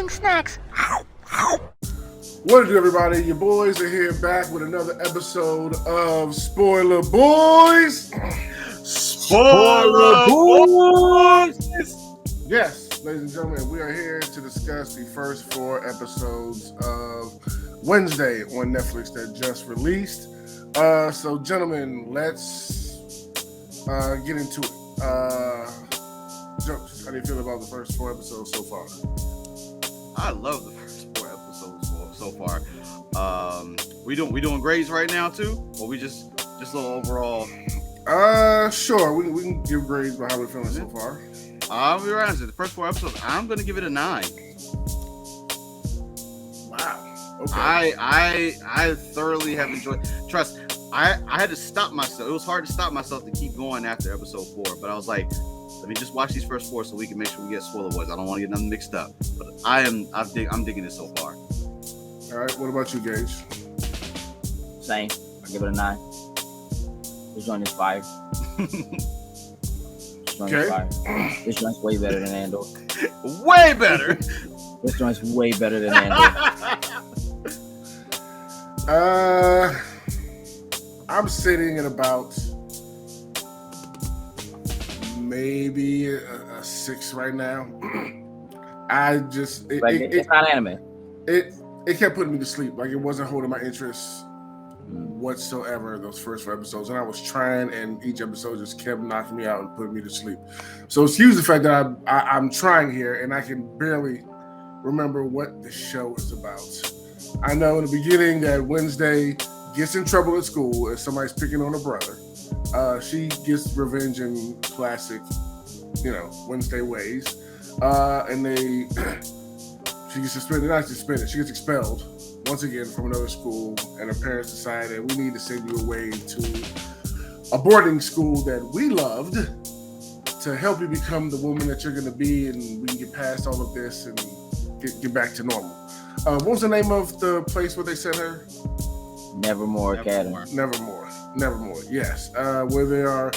having snacks. What to do, everybody? Your boys are here back with another episode of Spoiler Boys. Spoiler Boys! Yes, ladies and gentlemen, we are here to discuss the first 4 episodes of Wednesday on Netflix that just released. So, gentlemen, let's get into it. Jokes, how do you feel about the first 4 episodes so far? I love the first 4 episodes so far. We doing grades right now too, or we just a little overall? Sure. We can give grades by how we're feeling so far. I'll be honest. The first 4 episodes, I'm gonna give it a 9. Wow. Okay. I thoroughly have enjoyed. Trust. I had to stop myself. It was hard to stop myself to keep going after episode 4, but I was like, let me just watch these first 4 so we can make sure we get spoiler words. I don't want to get nothing mixed up. But I'm digging it so far. All right. What about you, Gage? Same. I give it a 9. This joint is fire. This joint's way better than Andor. Way better. This joint's way better than Andor. I'm sitting at about maybe a 6 right now. It's not anime. It kept putting me to sleep. Like, it wasn't holding my interest whatsoever those first 4 episodes, and I was trying, and each episode just kept knocking me out and putting me to sleep. So excuse the fact that I'm trying here and I can barely remember what the show is about. I know in the beginning that Wednesday gets in trouble at school if somebody's picking on her brother. She gets revenge in classic, Wednesday ways, and she gets suspended. Not suspended. She gets expelled once again from another school, and her parents decide that we need to send you away to a boarding school that we loved to help you become the woman that you're going to be, and we can get past all of this and get back to normal. What was the name of the place where they sent her? Nevermore Academy. Nevermore. Yes, where there are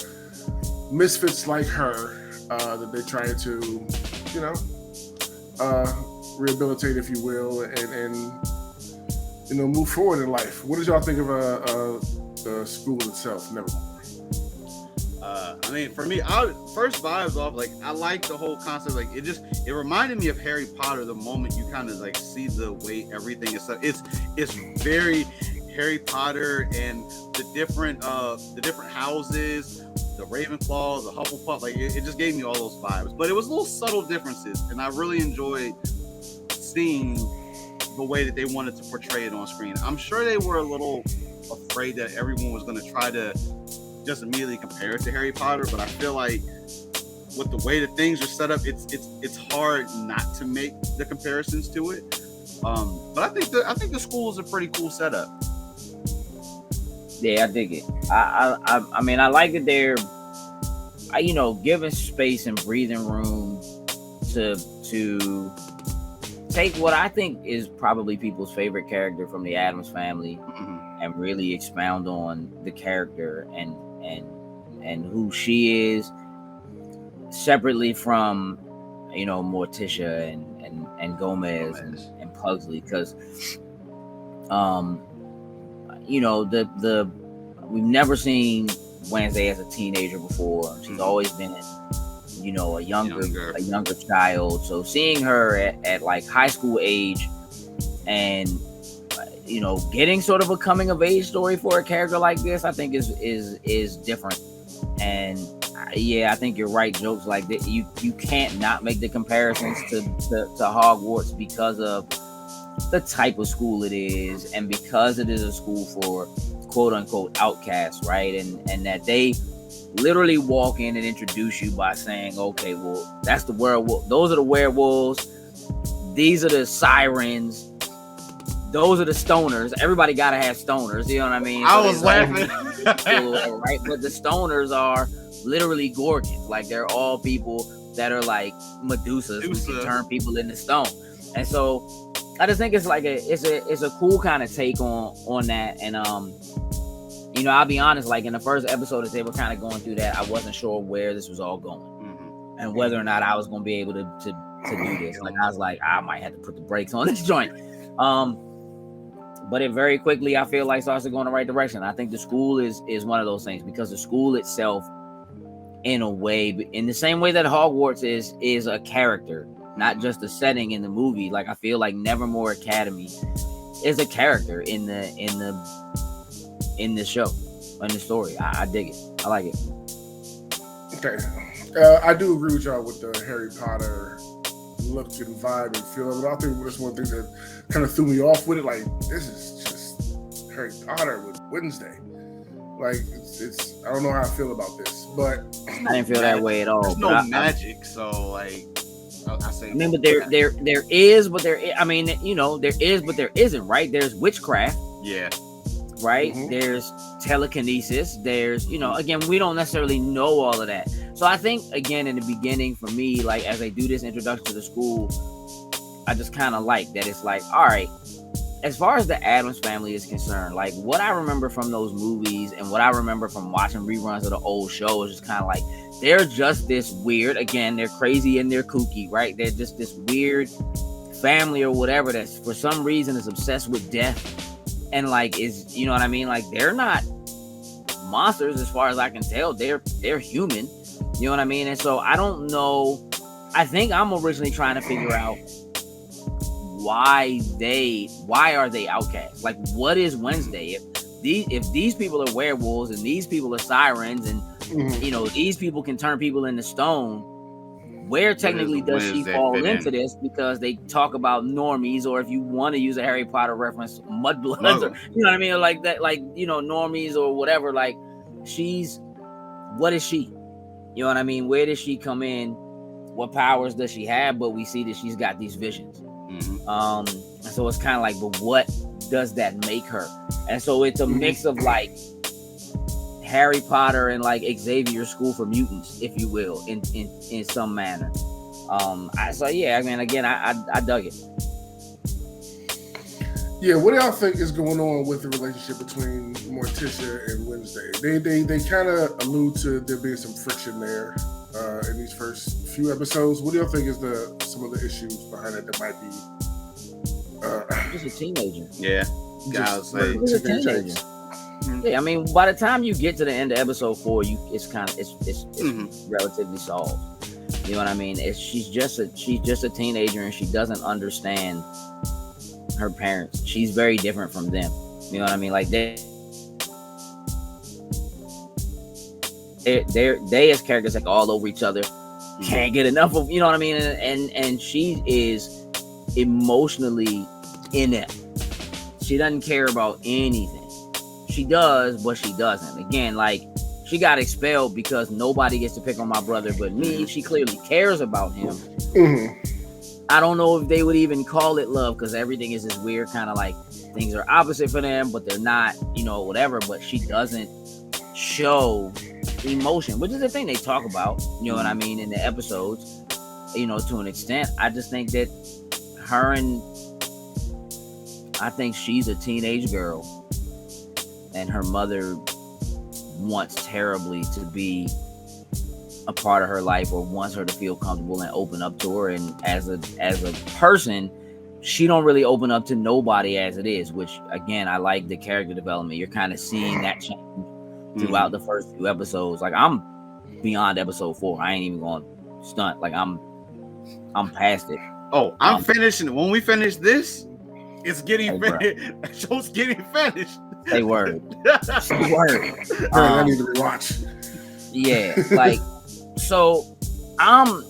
misfits like her that they try to, rehabilitate, if you will, and move forward in life. What did y'all think of the school itself, Nevermore? I mean, for me, first vibes off, like, I like the whole concept. Like, it reminded me of Harry Potter the moment you kind of like see the way everything is set. It's very Harry Potter, and the different houses, the Ravenclaw, the Hufflepuff. Like, it just gave me all those vibes. But it was little subtle differences, and I really enjoyed seeing the way that they wanted to portray it on screen. I'm sure they were a little afraid that everyone was going to try to just immediately compare it to Harry Potter, but I feel like with the way that things are set up, it's hard not to make the comparisons to it. But I think the school is a pretty cool setup. Yeah, I dig it. I mean, I like that they're, giving space and breathing room to take what I think is probably people's favorite character from the Addams Family, and really expound on the character and who she is, separately from Morticia and Gomez and Pugsley, because we've never seen Wednesday as a teenager before. She's always been a younger child. So seeing her at like high school age and getting sort of a coming of age story for a character like this, I think is different. And yeah, I think you're right. Jokes like that, you can't not make the comparisons to Hogwarts because of the type of school it is, and because it is a school for quote unquote outcasts, right? And that they literally walk in and introduce you by saying, okay, well, that's the werewolf. Those are the werewolves. These are the sirens. Those are the stoners. Everybody gotta have stoners. You know what I mean? I was laughing. Right? But the stoners are literally Gorgons. Like, they're all people that are like Medusas who can turn people into stone. And so I just think it's like it's a cool kind of take on that. And I'll be honest, like in the first episode as they were kind of going through that, I wasn't sure where this was all going, and whether or not I was going to be able to to do this. Like I was like, I might have to put the brakes on this joint. But it very quickly, I feel like, starts to go in the right direction. I think the school is one of those things, because the school itself, in a way, in the same way that Hogwarts is a character, not just a setting in the movie. Like I feel like Nevermore Academy is a character in the show, in the story. I dig it. I like it. Okay, I do agree with y'all with the Harry Potter look and vibe and feel of it. I think that's one thing that kind of threw me off with it. Like, this is just Harry Potter with Wednesday. Like, it's I don't know how I feel about this, but I didn't feel that way at all. There's no magic, so like I say. I mean, but there is, but there. I mean, you know, there is, but there isn't. Right? There's witchcraft. Yeah. Right. Mm-hmm. There's telekinesis. There's, you know, again, we don't necessarily know all of that. So I think, again, in the beginning, for me, like as I do this introduction to the school, I just kind of like that. It's like, all right, as far as the Addams Family is concerned, like what I remember from those movies and what I remember from watching reruns of the old show is just kind of like, they're just this weird, again, they're crazy and they're kooky, right? They're just this weird family or whatever that's for some reason is obsessed with death. And like, is, you know what I mean? Like, they're not monsters as far as I can tell. They're human. You know what I mean? And so I don't know. I think I'm originally trying to figure out why are they outcasts? Like, what is Wednesday? If these people are werewolves and these people are sirens and you know, these people can turn people into stone, where technically does she fall into this? Because they talk about normies, or if you want to use a Harry Potter reference, mudbloods, or you know what I mean, or like that, like, you know, normies or whatever. Like, what is she? You know what I mean? Where does she come in? What powers does she have? But we see that she's got these visions. And so it's kind of like, but what does that make her? And so it's a mix of like Harry Potter and like Xavier's School for Mutants, if you will, in some manner. So yeah, I mean, again, I dug it. Yeah, what do y'all think is going on with the relationship between Morticia and Wednesday? They kind of allude to there being some friction there in these first few episodes. What do y'all think is some of the issues behind it that might be? Just a teenager. Yeah, just a teenager. Yeah, I mean, by the time you get to the end of episode 4, it's relatively solved. You know what I mean? She's just a teenager, and she doesn't understand her parents. She's very different from them. You know what I mean? Like they as characters, like all over each other, can't get enough of. You know what I mean? And she is emotionally inept. She doesn't care about anything. She does, but she doesn't. Again, like, she got expelled because nobody gets to pick on my brother but me. She clearly cares about him. I don't know if they would even call it love, because everything is this weird kind of like things are opposite for them, but they're not, you know, whatever. But she doesn't show emotion, which is the thing they talk about, you know what I mean, in the episodes, you know, to an extent. I just think that I think she's a teenage girl, and her mother wants terribly to be a part of her life, or wants her to feel comfortable and open up to her. And as a person, she don't really open up to nobody as it is, which again, I like the character development. You're kind of seeing that change throughout the first few episodes. Like, I'm beyond episode 4. I ain't even going to stunt. Like, I'm past it. Oh, I'm finishing. When we finish this, it's getting finished. Show's getting finished. Say word. Say word. I need to rewatch. Yeah, like, so I'm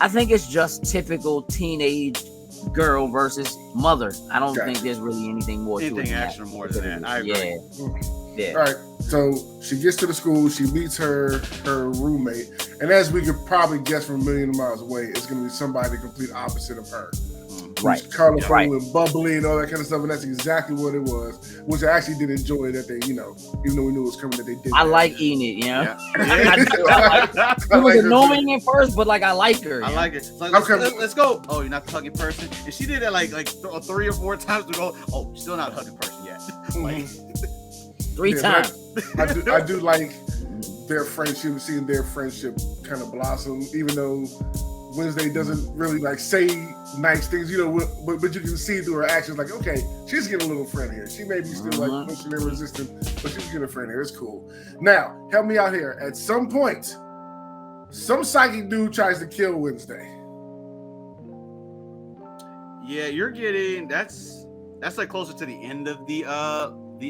I think it's just typical teenage girl versus mother. I don't think there's really anything more to it. Anything extra more than that. I agree. Yeah. All right. So she gets to the school. She meets her roommate, and as we could probably guess from a million miles away, it's going to be somebody the complete opposite of her. Right. Colorful and bubbly and all that kind of stuff, and that's exactly what it was. Which I actually did enjoy that they, you know, even though we knew it was coming, that they did. I like eating it, you know. Yeah. It was annoying at first, but like I like her. I like it. So let's go. Oh, you're not the hugging person, and she did it like 3 or 4 times to go. Oh, still not a hugging person yet. Like 3 times. I do like their friendship, seeing their friendship kind of blossom, even though Wednesday doesn't really like say nice things, but you can see through her actions, like, okay, she's getting a little friend here. She may be still like pushing and resisting, but she's getting a friend here. It's cool. Now, help me out here. At some point, some psychic dude tries to kill Wednesday. Yeah, you're getting that's like closer to the end of the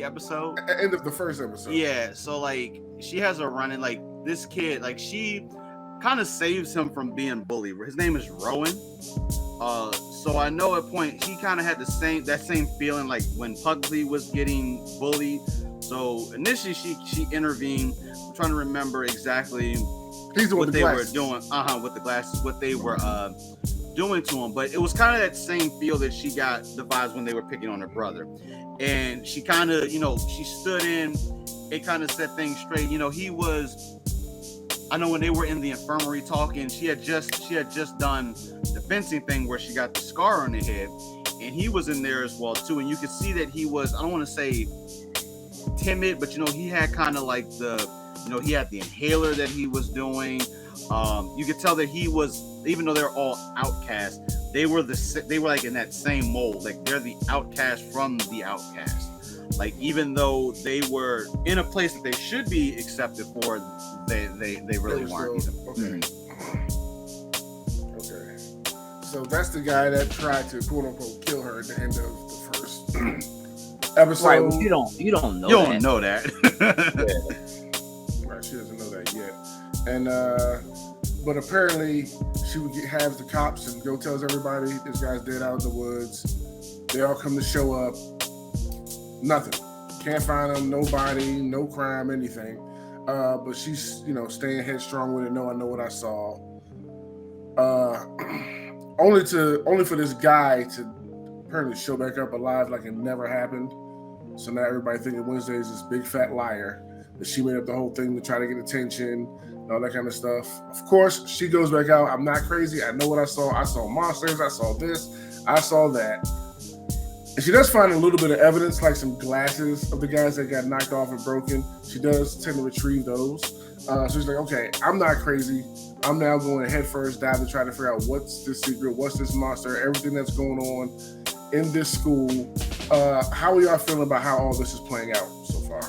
episode. End of the first episode. Yeah, so like she has a run-in, like this kid, like she kind of saves him from being bullied. His name is Rowan. So I know at point he kind of had that same feeling like when Pugsley was getting bullied. So initially she intervened. I'm trying to remember exactly what they were doing. With the glasses, what they were doing to him. But it was kind of that same feel that she got the vibes when they were picking on her brother. And she kind of, she stood in. It kind of set things straight. He was. I know when they were in the infirmary talking, she had just done the fencing thing where she got the scar on her head, and he was in there as well too. And you could see that he was, I don't want to say timid, but he had kind of like he had the inhaler that he was doing. You could tell that he was, even though they're all outcasts, they were like in that same mold. Like they're the outcast from the outcast. Like even though they were in a place that they should be accepted for, they really weren't. Okay. Okay. So that's the guy that tried to quote unquote kill her at the end of the first episode. Right, well, you don't know. You don't know that. Right, she doesn't know that yet. And but apparently she would have the cops and go tells everybody this guy's dead out in the woods. They all come to show up. Nothing. Can't find him. No body. No crime. Anything. But she's staying headstrong with it. No, I know what I saw. Only for this guy to apparently show back up alive like it never happened. So now everybody thinking Wednesday is this big fat liar, that she made up the whole thing to try to get attention and all that kind of stuff. Of course, she goes back out. I'm not crazy. I know what I saw. I saw monsters. I saw this. I saw that. And she does find a little bit of evidence, like some glasses of the guys that got knocked off and broken. She does tend to retrieve those. So she's like, okay, I'm not crazy. I'm now going head first dive to try to figure out what's this secret, what's this monster, everything that's going on in this school. How are y'all feeling about how all this is playing out so far?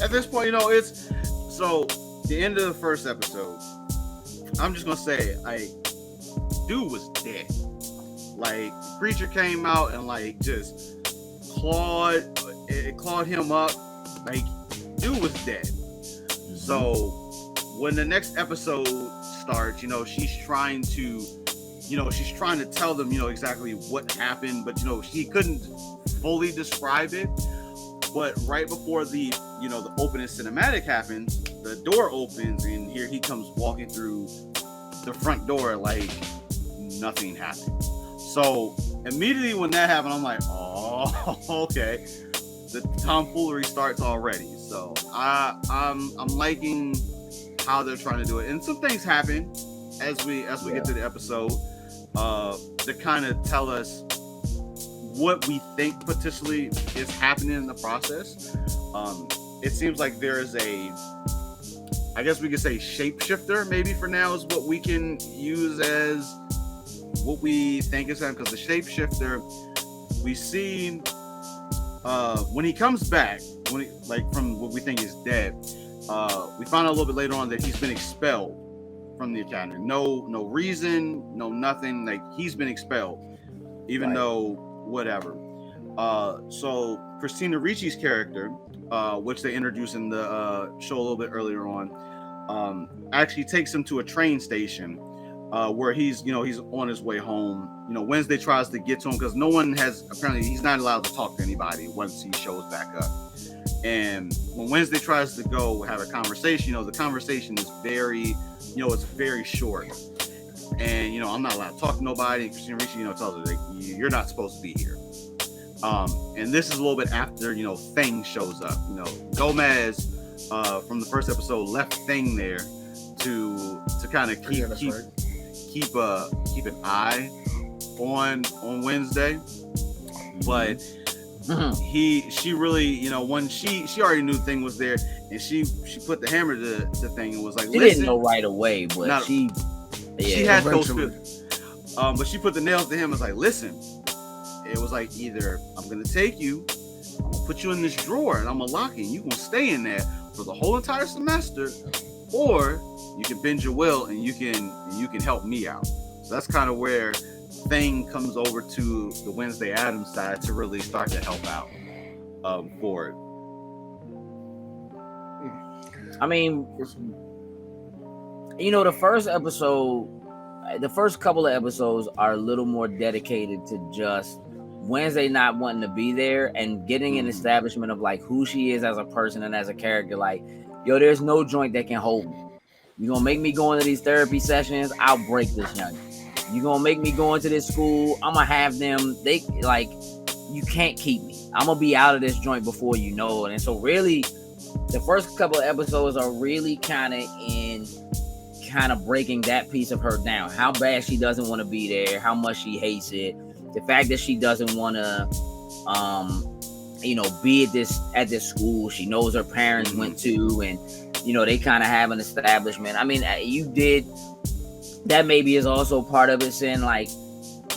At this point, it's so the end of the first episode. I'm just gonna say, like, dude was dead. Like, the creature came out and like just clawed him up. Like, dude was dead. So when the next episode starts, she's trying to tell them, exactly what happened, but she couldn't fully describe it. But right before the opening cinematic happens, the door opens and here he comes walking through the front door like nothing happened. So immediately when that happened, I'm like, oh, okay. The tomfoolery starts already. So I'm liking how they're trying to do it. And some things happen as we get to the episode to kind of tell us what we think potentially is happening in the process. It seems like there is I guess we could say shapeshifter, maybe for now is what we can use as what we think is happening, because the shapeshifter we see when he comes back, from what we think is dead, we find out a little bit later on that he's been expelled from the academy. No reason, no nothing. Like, he's been expelled, even though whatever. So Christina Ricci's character, which they introduced in the show a little bit earlier on, actually takes him to a train station where he's on his way home. Wednesday tries to get to him because he's not allowed to talk to anybody once he shows back up. And when Wednesday tries to go have a conversation, the conversation is very, it's very short. And, I'm not allowed to talk to nobody. And Christina Ricci, tells her, like, you're not supposed to be here. And this is a little bit after, Thing shows up. Gomez from the first episode left Thing there to kind of keep an eye on Wednesday. But she really, you know, when she already knew Thing was there, and she put the hammer to Thing and was like, she didn't know right away, but she had those feelings. But she put the nails to him and was like, listen, it was like, either I'm gonna take you, I'm gonna put you in this drawer and I'm gonna lock it and you're gonna stay in there for the whole entire semester, or you can bend your will and you can help me out. So that's kind of where Thing comes over to the Wednesday Addams side to really start to help out for it. I mean, you know, the first couple of episodes are a little more dedicated to just Wednesday not wanting to be there and getting an establishment of like who she is as a person and as a character. Like, yo, there's no joint that can hold me. You gonna make me go into these therapy sessions, I'll break this young. You gonna make me go into this school, I'm gonna have them, they like, you can't keep me. I'm gonna be out of this joint before you know it. And so really, the first couple of episodes are really kind of breaking that piece of her down. How bad she doesn't want to be there, how much she hates it, the fact that she doesn't want to, be at this school she knows her parents went to, and they kind of have an establishment. I mean, that maybe is also part of it, saying like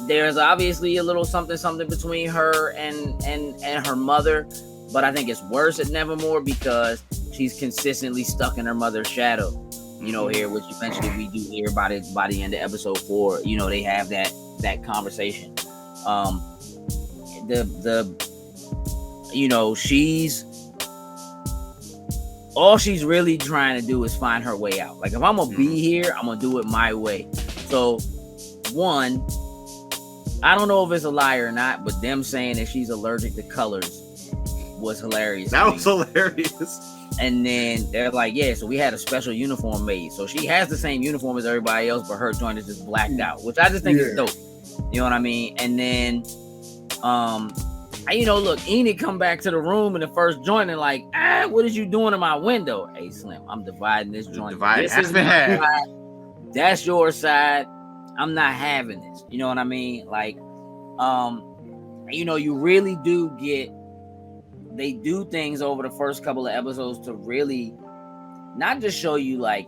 there's obviously a little something between her and her mother, but I think it's worse at Nevermore because she's consistently stuck in her mother's shadow. Here, which eventually we do hear about it by the end of episode 4. They have that conversation. She's really trying to do is find her way out. Like, if I'm gonna be here, I'm gonna do it my way. So, one, I don't know if it's a lie or not, but them saying that she's allergic to colors was hilarious. That was hilarious. And then they're like, yeah, so we had a special uniform made. So she has the same uniform as everybody else, but her joint is just blacked out, which I just think is dope. You know what I mean? And then, look, Enid come back to the room in the first joint and like, what is you doing in my window? Hey, Slim, I'm dividing this joint. This is my side. That's your side. I'm not having this. You know what I mean? Like, you really do get, they do things over the first couple of episodes to really not just show you like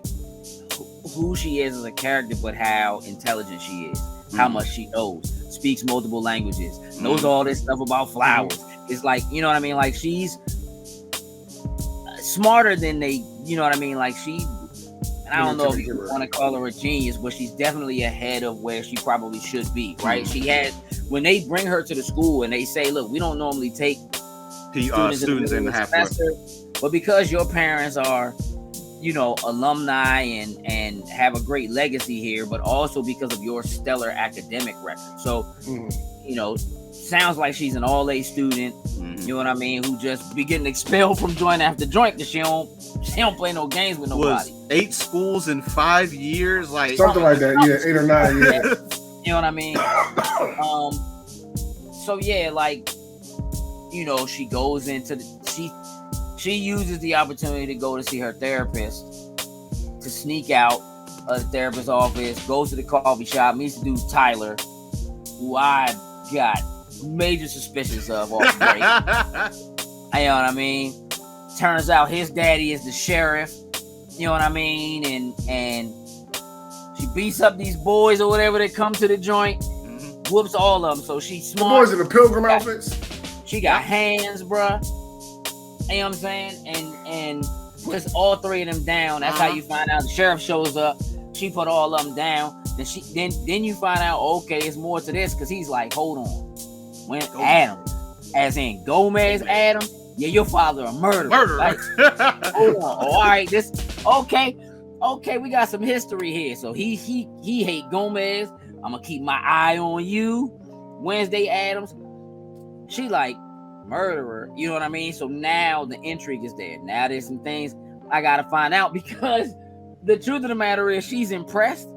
who she is as a character, but how intelligent she is, how much she knows, speaks multiple languages, knows all this stuff about flowers. It's like, you know what I mean? Like, she's smarter than they, you know what I mean? Like, I don't know if you want to call her a genius, but she's definitely ahead of where she probably should be, right? She has, when they bring her to the school and they say, look, we don't normally take students in the half semester, but because your parents are, alumni and have a great legacy here, but also because of your stellar academic record. So, sounds like she's an all-A student, you know what I mean, who just be getting expelled from joint after joint because she don't play no games with nobody. 8 schools in 5 years, like something like that, 8 or 9 years. You know what I mean? So yeah, like, she goes into she uses the opportunity to go to see her therapist, to sneak out of the therapist's office, goes to the coffee shop, meets the dude Tyler, who I got major suspicions of off break. You know what I mean? Turns out his daddy is the sheriff. You know what I mean? And she beats up these boys or whatever that come to the joint, whoops all of them. So she's smart. The boys in the pilgrim outfits. She got hands, bruh. You know what I'm saying? And puts all 3 of them down. That's how you find out the sheriff shows up. She put all of them down. Then you find out, okay, it's more to this, because he's like, hold on. When Adam, as in Gomez Adam, yeah, your father a murderer. Like, hold on. All right, okay, we got some history here. So he hate Gomez. I'm gonna keep my eye on you, Wednesday Addams. She like, murderer, you know what I mean? So now the intrigue is there. Now there's some things I gotta find out, because the truth of the matter is she's impressed,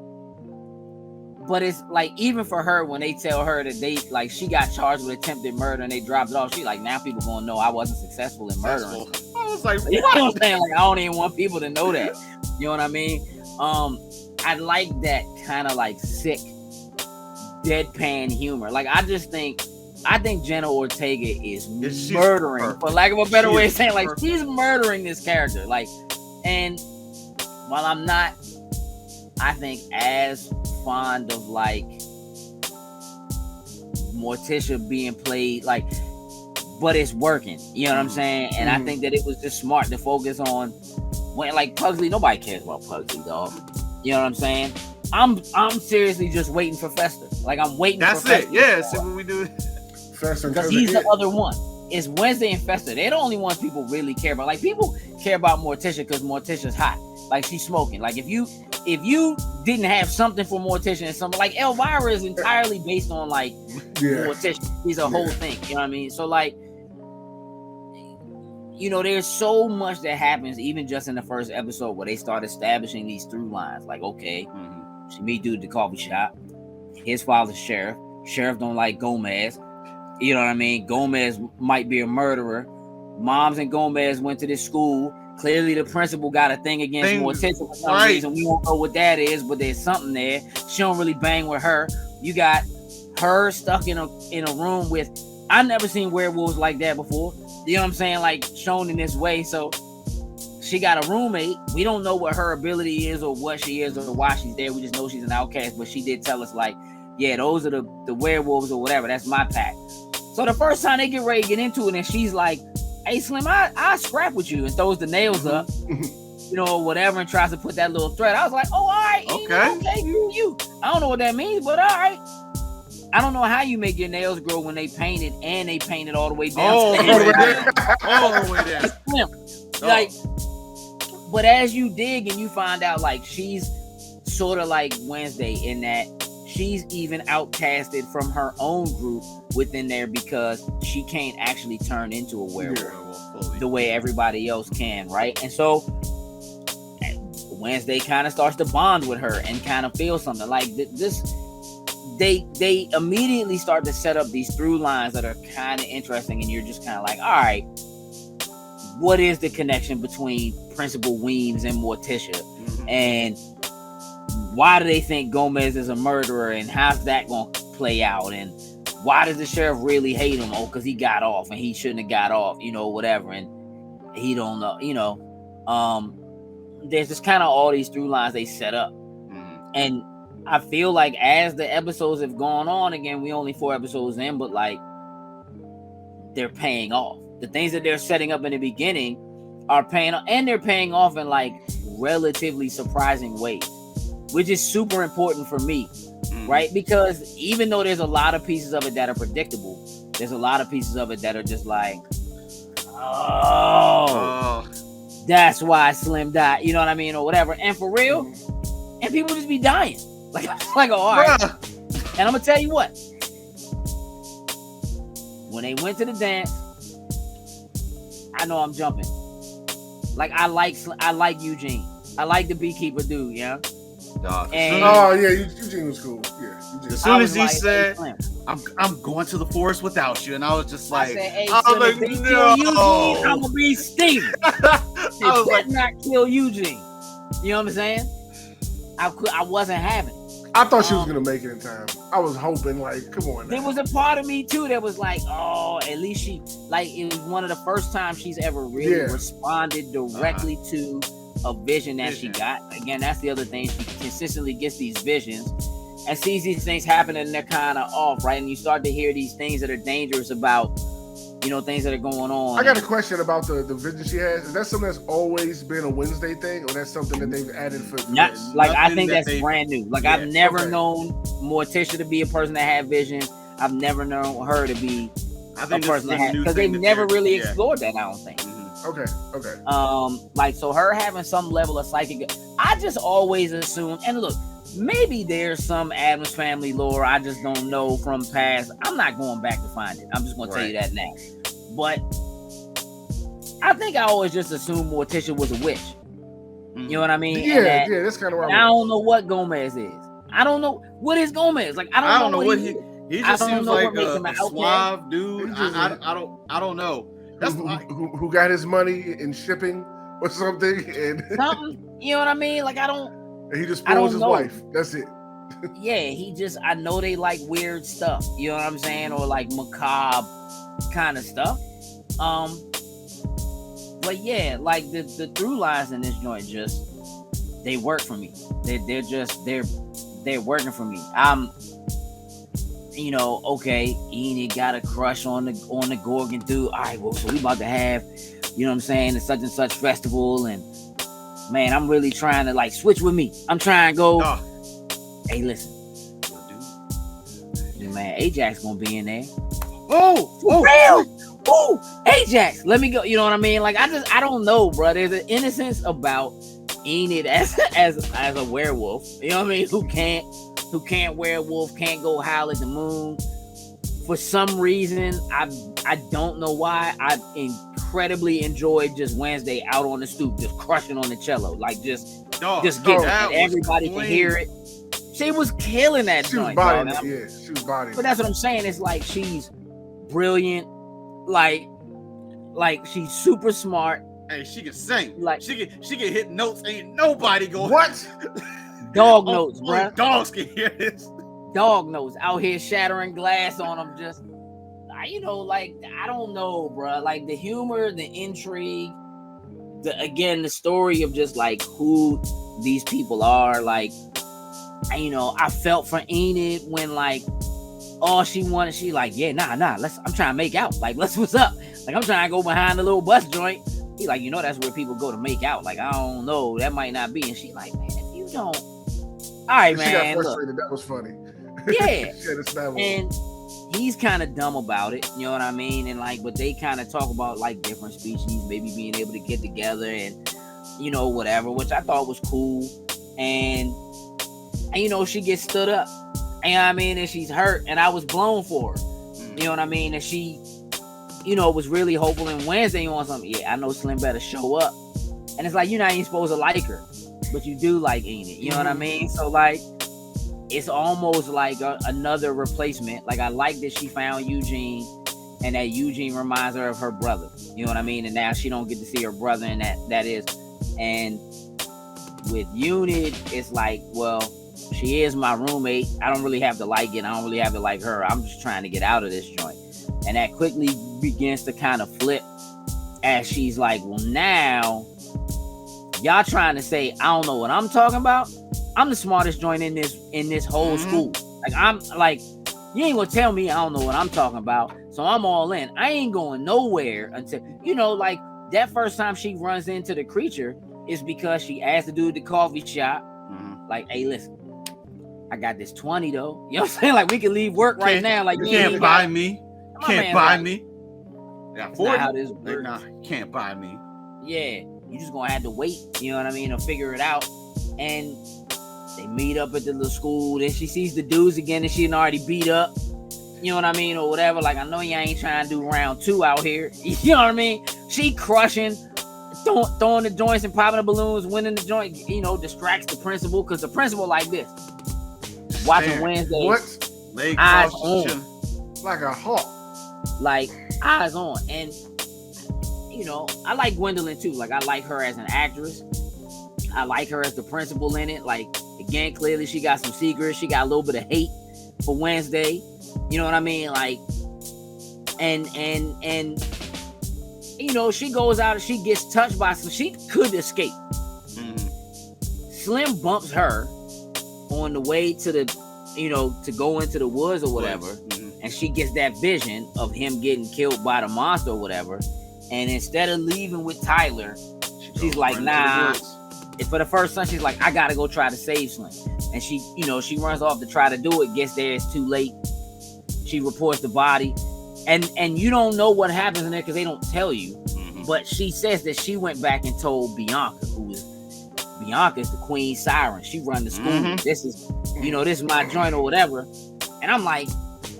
but it's like, even for her, when they tell her that she got charged with attempted murder and they dropped it off, she like, now people gonna know I wasn't successful in murdering. I was like, what? You know what I'm saying? Like, I don't even want people to know that. You know what I mean? I like that kind of like sick deadpan humor. Like, I just think I think Jenna Ortega is She's murdering, perfect. for lack of a better She way of is saying, like perfect. she's murdering this character. Like, and while I'm not, I think, as fond of like Morticia being played, like, but it's working. You know what I'm saying? And I think that it was just smart to focus on when, like, Pugsley. Nobody cares about Pugsley, dog. You know what I'm saying? I'm seriously just waiting for Fester. Like, I'm waiting. That's for it. Fester. Yeah. See what we do. Fester and Because Cousin he's the Ed. other one. It's Wednesday and Fester. They're the only ones people really care about. Like, people care about Morticia because Morticia's hot. Like, she's smoking. Like, if you didn't have something for Morticia and something, like, Elvira is entirely based on, like, Morticia. He's a whole thing. You know what I mean? So, like, you know, there's so much that happens even just in the first episode where they start establishing these through lines. Like, okay, she meet dude at the coffee shop. His father's sheriff. Sheriff don't like Gomez. You know what I mean? Gomez might be a murderer. Moms and Gomez went to this school. Clearly, the principal got a thing against Morticia for some reason. We don't know what that is, but there's something there. She don't really bang with her. You got her stuck in a room with. I've never seen werewolves like that before. You know what I'm saying? Like, shown in this way. So she got a roommate. We don't know what her ability is or what she is or why she's there. We just know she's an outcast. But she did tell us, like, yeah, those are the werewolves or whatever. That's my pack. So the first time they get ready to get into it, and she's like, hey, Slim, I scrap with you, and throws the nails up, you know, or whatever, and tries to put that little thread. I was like, oh, all right. Okay, you. I don't know what that means, but all right. I don't know how you make your nails grow when they painted and they painted all the way down. All the way down. Like, but as you dig and you find out, like, she's sort of like Wednesday in that she's even outcasted from her own group within there because she can't actually turn into a werewolf the way everybody else can, right? And so Wednesday kind of starts to bond with her and kind of feel something like this. They immediately start to set up these through lines that are kind of interesting, and you're just kind of like, all right, what is the connection between Principal Weems and Morticia? And why do they think Gomez is a murderer, and how's that going to play out? And why does the sheriff really hate him? Oh, because he got off and he shouldn't have got off, you know, whatever. And he don't know, you know. There's just kind of all these through lines they set up. And I feel like as the episodes have gone on, again, we only 4 episodes in, but like they're paying off. The things that they're setting up in the beginning are paying off, and they're paying off in like relatively surprising ways, which is super important for me, right? Because even though there's a lot of pieces of it that are predictable, there's a lot of pieces of it that are just like, oh. That's why Slim died, you know what I mean, or whatever. And for real, and people just be dying. Like, oh, all right. And I'm gonna tell you what. When they went to the dance, I know I'm jumping. Like, I like Eugene. I like the beekeeper dude, yeah. And, Eugene was cool. Yeah, Eugene. As soon as he said, I'm going to the forest without you, and I was just like, I said, hey, I was like, no, Eugene, I'm gonna be Steven. They I was like, not kill Eugene. You know what I'm saying? I wasn't having it. I thought she was gonna make it in time. I was hoping, like, come on. There was a part of me too that was like, oh, at least she, like, it was one of the first times she's ever really responded directly to a vision that she got. Again, that's the other thing. She consistently gets these visions and sees these things happening, and they're kind of off, right? And you start to hear these things that are dangerous about, you know, things that are going on. I got a question about the vision she has. Is that something that's always been a Wednesday thing, or that's something that they've added for not, this? like, I think that's brand new. Like, I've never known Morticia to be a person that had vision. I've never known her to be a person that had, because they've never really explored that, I don't think. Okay. Like, so her having some level of psychic, I just always assume, and look, maybe there's some Addams Family lore I just don't know from past. I'm not going back to find it. I'm just going to tell you that now. But I think I always just assumed Morticia was a witch. You know what I mean? Yeah, that's kind of right. I don't know what Gomez is. I don't know what is Gomez. Like, I don't know what he just seems like a suave dude. I don't know. That's who got his money in shipping or something, and something. You know what I mean? Like, I don't. And he just spoils his wife. That's it. Yeah, I know they like weird stuff, you know what I'm saying, or like macabre kind of stuff. But yeah, like the through lines in this joint they work for me. They're working for me. Okay, Enid got a crush on the Gorgon dude. All right, well, so we about to have, you know what I'm saying, the such and such festival, and man, I'm really trying to like switch with me. I'm trying to go. Hey, listen, man, Ajax gonna be in there. Real. Ajax. Let me go. You know what I mean? Like I don't know, bro. There's an innocence about Enid as a werewolf. You know what I mean? Who can't werewolf, can't go howl at the moon. For some reason, I don't know why. I incredibly enjoyed just Wednesday out on the stoop, just crushing on the cello, like just getting it. Everybody can hear it. She was killing that joint. She was bodying. But that's what I'm saying. It's like she's brilliant, like she's super smart. Hey, she can sing. Like she can hit notes. Ain't nobody going. What? Dog notes, bro. Dogs can hear this. Dog notes out here shattering glass on them. Just, like I don't know, bro. Like the humor, the intrigue, the story of just like who these people are. Like, I felt for Enid when like all she wanted, she like, yeah, nah, I'm trying to make out. Like, what's up? Like, I'm trying to go behind the little bus joint. He like, that's where people go to make out. Like, I don't know, that might not be. And she like, man, if you don't, all right, man. She got frustrated. That was funny. Yeah. And he's kind of dumb about it. You know what I mean? And like, but they kind of talk about like different species, maybe being able to get together and whatever, which I thought was cool. And she gets stood up. You know what I mean? And she's hurt, and I was blown for her. You know what I mean? And she, was really hopeful. And Wednesday on something. Yeah, I know Slim better show up. And it's like, you're not even supposed to like her, but you do like Enid. You know what I mean? So like, it's almost like another replacement. Like I like that she found Eugene, and that Eugene reminds her of her brother. You know what I mean? And now she don't get to see her brother, and that is. And with Unit, it's like, well, she is my roommate. I don't really have to like it. I don't really have to like her. I'm just trying to get out of this joint. And that quickly begins to kind of flip as she's like, well, now y'all trying to say I don't know what I'm talking about. I'm the smartest joint in this whole school. Like, I'm like, you ain't gonna tell me I don't know what I'm talking about. So I'm all in. I ain't going nowhere until, like that first time she runs into the creature is because she asked the dude at the coffee shop, like, hey, listen, I got this 20 though. You know what I'm saying? Like, we can leave work right now. Like, you can't buy me. Can't buy me. Yeah, 40. How this works. Nah, can't buy me. Yeah, you just gonna have to wait. You know what I mean? To figure it out. And they meet up at the little school. Then she sees the dudes again, and she already beat up. You know what I mean, or whatever. Like, I know you ain't trying to do round 2 out here. You know what I mean? She crushing, throwing the joints and popping the balloons, winning the joint. Distracts the principal because the principal like this. Watching Wednesday, eyes on, like a hawk, like eyes on. And I like Gwendolyn too. Like, I like her as an actress. I like her as the principal in it. Like, again, clearly she got some secrets. She got a little bit of hate for Wednesday. You know what I mean? Like, and she goes out and she gets touched by some. She could escape. Slim bumps her on the way to the, to go into the woods or whatever. And she gets that vision of him getting killed by the monster or whatever. And instead of leaving with Tyler, she's like, nah. For the first time, she's like, I gotta go try to save Slim. And she, she runs off to try to do it, gets there, it's too late. She reports the body. And you don't know what happens in there because they don't tell you. But she says that she went back and told Bianca, Bianca's the queen siren. She run the school. This is, this is my joint or whatever. And I'm like,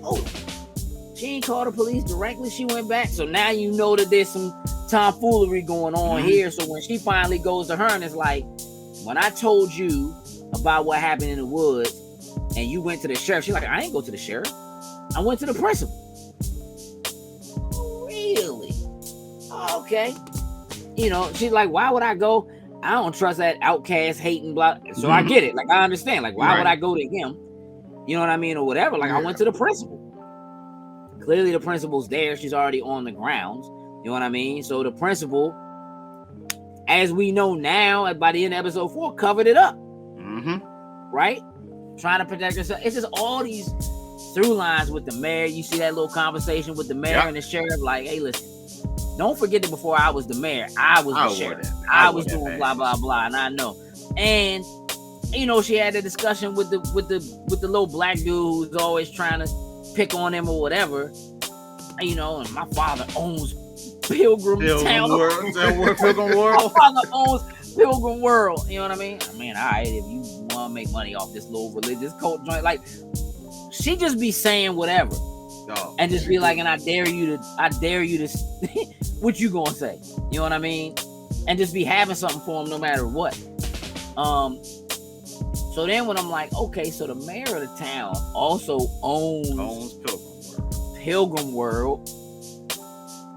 oh, she ain't called the police directly. She went back. So now you know that there's some tomfoolery going on here. So when she finally goes to her and it's like, when I told you about what happened in the woods and you went to the sheriff, she's like, I ain't go to the sheriff. I went to the principal. Really? Okay. She's like, why would I go? I don't trust that outcast hating blah. So I get it. Like, I understand. Like, why would I go to him? you know what I mean, or whatever. Like I went to the principal. Clearly the principal's there. She's already on the grounds. You know what I mean? So the principal, as we know now, by the end of episode 4, covered it up. Right? Trying to protect herself. It's just all these through lines with the mayor. You see that little conversation with the mayor and the sheriff, like, hey, listen, don't forget that before I was the mayor, I was the sheriff. I was doing blah blah blah, and I know. And you know, she had a discussion with the little black dude who's always trying to pick on him or whatever. And, you know, and my father owns Pilgrim Town. Pilgrim World. My father owns Pilgrim World. You know what I mean? I mean, all right, if you want to make money off this little religious cult joint, like, she just be saying whatever. And just be like, and I dare you to what you gonna say? You know what I mean? And just be having something for him no matter what. So then when I'm like, okay, so the mayor of the town also owns Pilgrim World.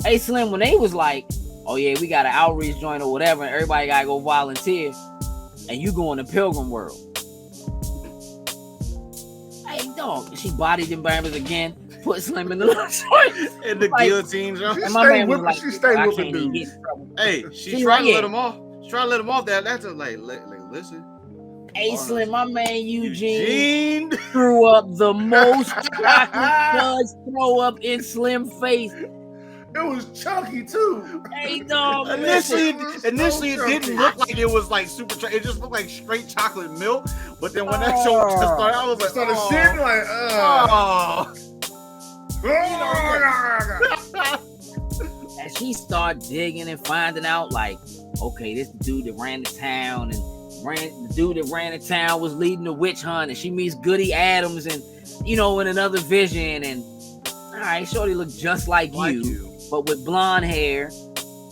Hey Slim, when they was like, oh yeah, we got an outreach joint or whatever, and everybody gotta go volunteer, and you going to Pilgrim World. Hey dog, she bodied them bambers again, put Slim in the joint. In the guillotine joint. And my man was like, she stayed with the dude. Hey, she tried to let him off. She tried to let him off that. That's like listen. Hey Slim, my man Eugene threw up the most chocolate throw up in Slim face. It was chunky too. Hey dog. Initially it didn't look like it was like super. It just looked like straight chocolate milk. But then when that show started, I was like, shitting like, And she started digging and finding out, like, okay, this dude that ran the town, and the dude that ran the town was leading the witch hunt, and she meets Goody Adams, and you know, in another vision, and all right, shorty looked just like you, but with blonde hair,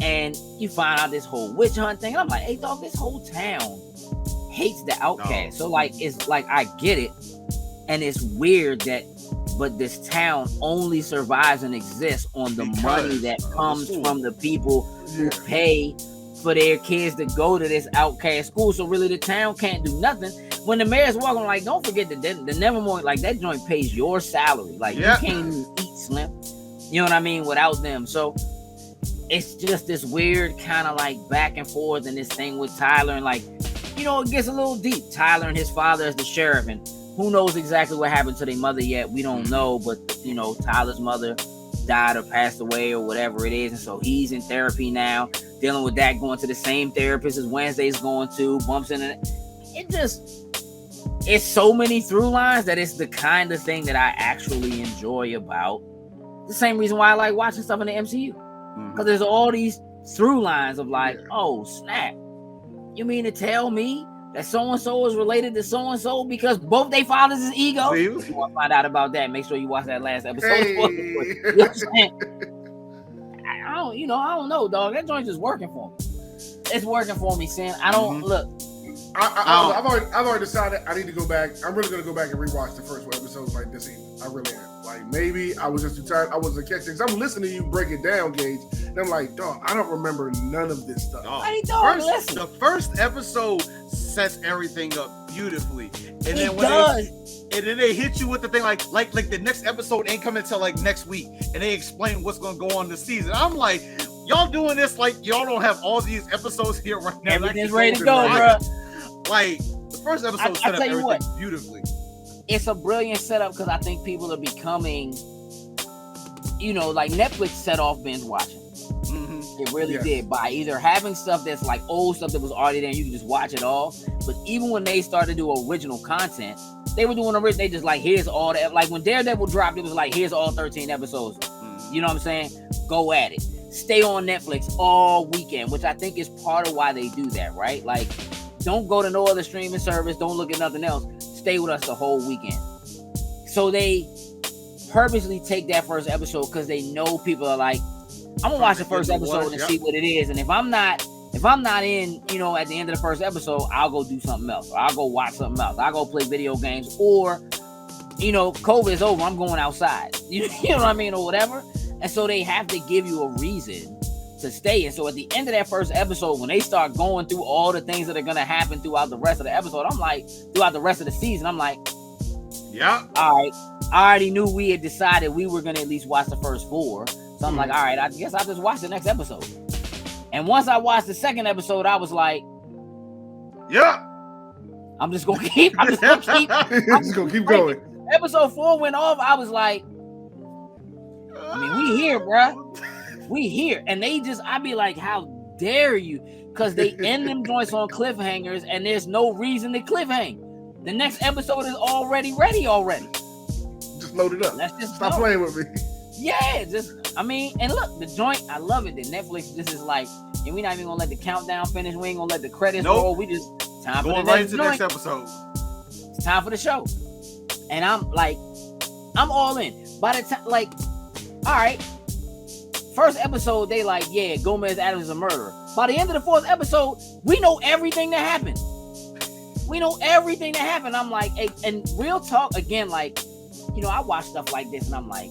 and you find out this whole witch hunt thing. And I'm like, hey dog, this whole town hates the outcast. So like, it's like, I get it, and it's weird that, but this town only survives and exists on the money that comes from the people who pay for their kids to go to this outcast school. So really the town can't do nothing. When the mayor's walking, like, don't forget that the Nevermore, like, that joint pays your salary. Like, you can't even eat, Slim. You know what I mean? Without them. So it's just this weird kind of like back and forth, and this thing with Tyler, and like, you know, it gets a little deep. Tyler and his father as the sheriff, and who knows exactly what happened to their mother yet. We don't know, but you know, Tyler's mother died or passed away or whatever it is, and so he's in therapy now, dealing with that, going to the same therapist as Wednesday's going to, bumps in it. It's so many through lines that it's the kind of thing that I actually enjoy about. The same reason why I like watching stuff in the MCU, because there's all these through lines of like, oh snap, you mean to tell me that so-and-so is related to so-and-so because both their fathers is ego? If you want to find out about that, make sure you watch that last episode. Hey. You know what I'm saying? I don't know, dog. That joint is working for me. It's working for me, Sam. I don't look. I've already decided I need to go back. I'm really gonna go back and rewatch the first one episodes like this evening. I really am. Like, maybe I was just too tired. I wasn't catching. Cause I'm listening to you break it down, Gage, and I'm like, dog, I don't remember none of this stuff. The first episode sets everything up beautifully, and then they hit you with the thing like the next episode ain't coming until like next week, and they explain what's gonna go on this season. I'm like, y'all doing this like y'all don't have all these episodes here right now. Everything's ready to go, bro. Like, the first episode set up everything beautifully. It's a brilliant setup because I think people are becoming, you know, like Netflix set off binge watching. It really did, by either having stuff that's like old stuff that was already there and you can just watch it all. But even when they started to do original content, they were doing original. They just like, here's all that. Like when Daredevil dropped, it was like, here's all 13 episodes. You know what I'm saying? Go at it. Stay on Netflix all weekend, which I think is part of why they do that, right? Like, don't go to no other streaming service. Don't look at nothing else. Stay with us the whole weekend. So they purposely take that first episode because they know people are like, I'm gonna watch the first episode and see what it is. And if I'm not in, you know, at the end of the first episode, I'll go do something else. Or I'll go watch something else. I'll go play video games. Or, you know, COVID is over, I'm going outside. You know what I mean? Or whatever. And so they have to give you a reason to stay. And so at the end of that first episode, when they start going through all the things that are going to happen throughout the rest of the episode, I'm like, throughout the rest of the season, I'm like, Yeah. All right. I already knew we had decided we were gonna at least watch the first 4. So I'm like, all right, I guess I'll just watch the next episode. And once I watched the second episode, I was like, yeah. I'm just gonna keep going. Episode 4 went off. I was like, I mean, we here, bruh. We here. And I'd be like, how dare you? Because they end them joints on cliffhangers and there's no reason to cliffhang. The next episode is already ready already. Just load it up. Let's just stop go. playing with me. Yeah, and look, the joint, I love it. The Netflix, this is like, and we're not even gonna let the countdown finish. We ain't gonna let the credits roll. We just time going for the right next into the joint. next episode. It's time for the show. And I'm all in. By the time, like, all right, first episode, they like, yeah, Gomez Adams is a murderer. By the end of the 4th episode, we know everything that happened. I'm like, hey, and real talk again, like, you know, I watch stuff like this and I'm like,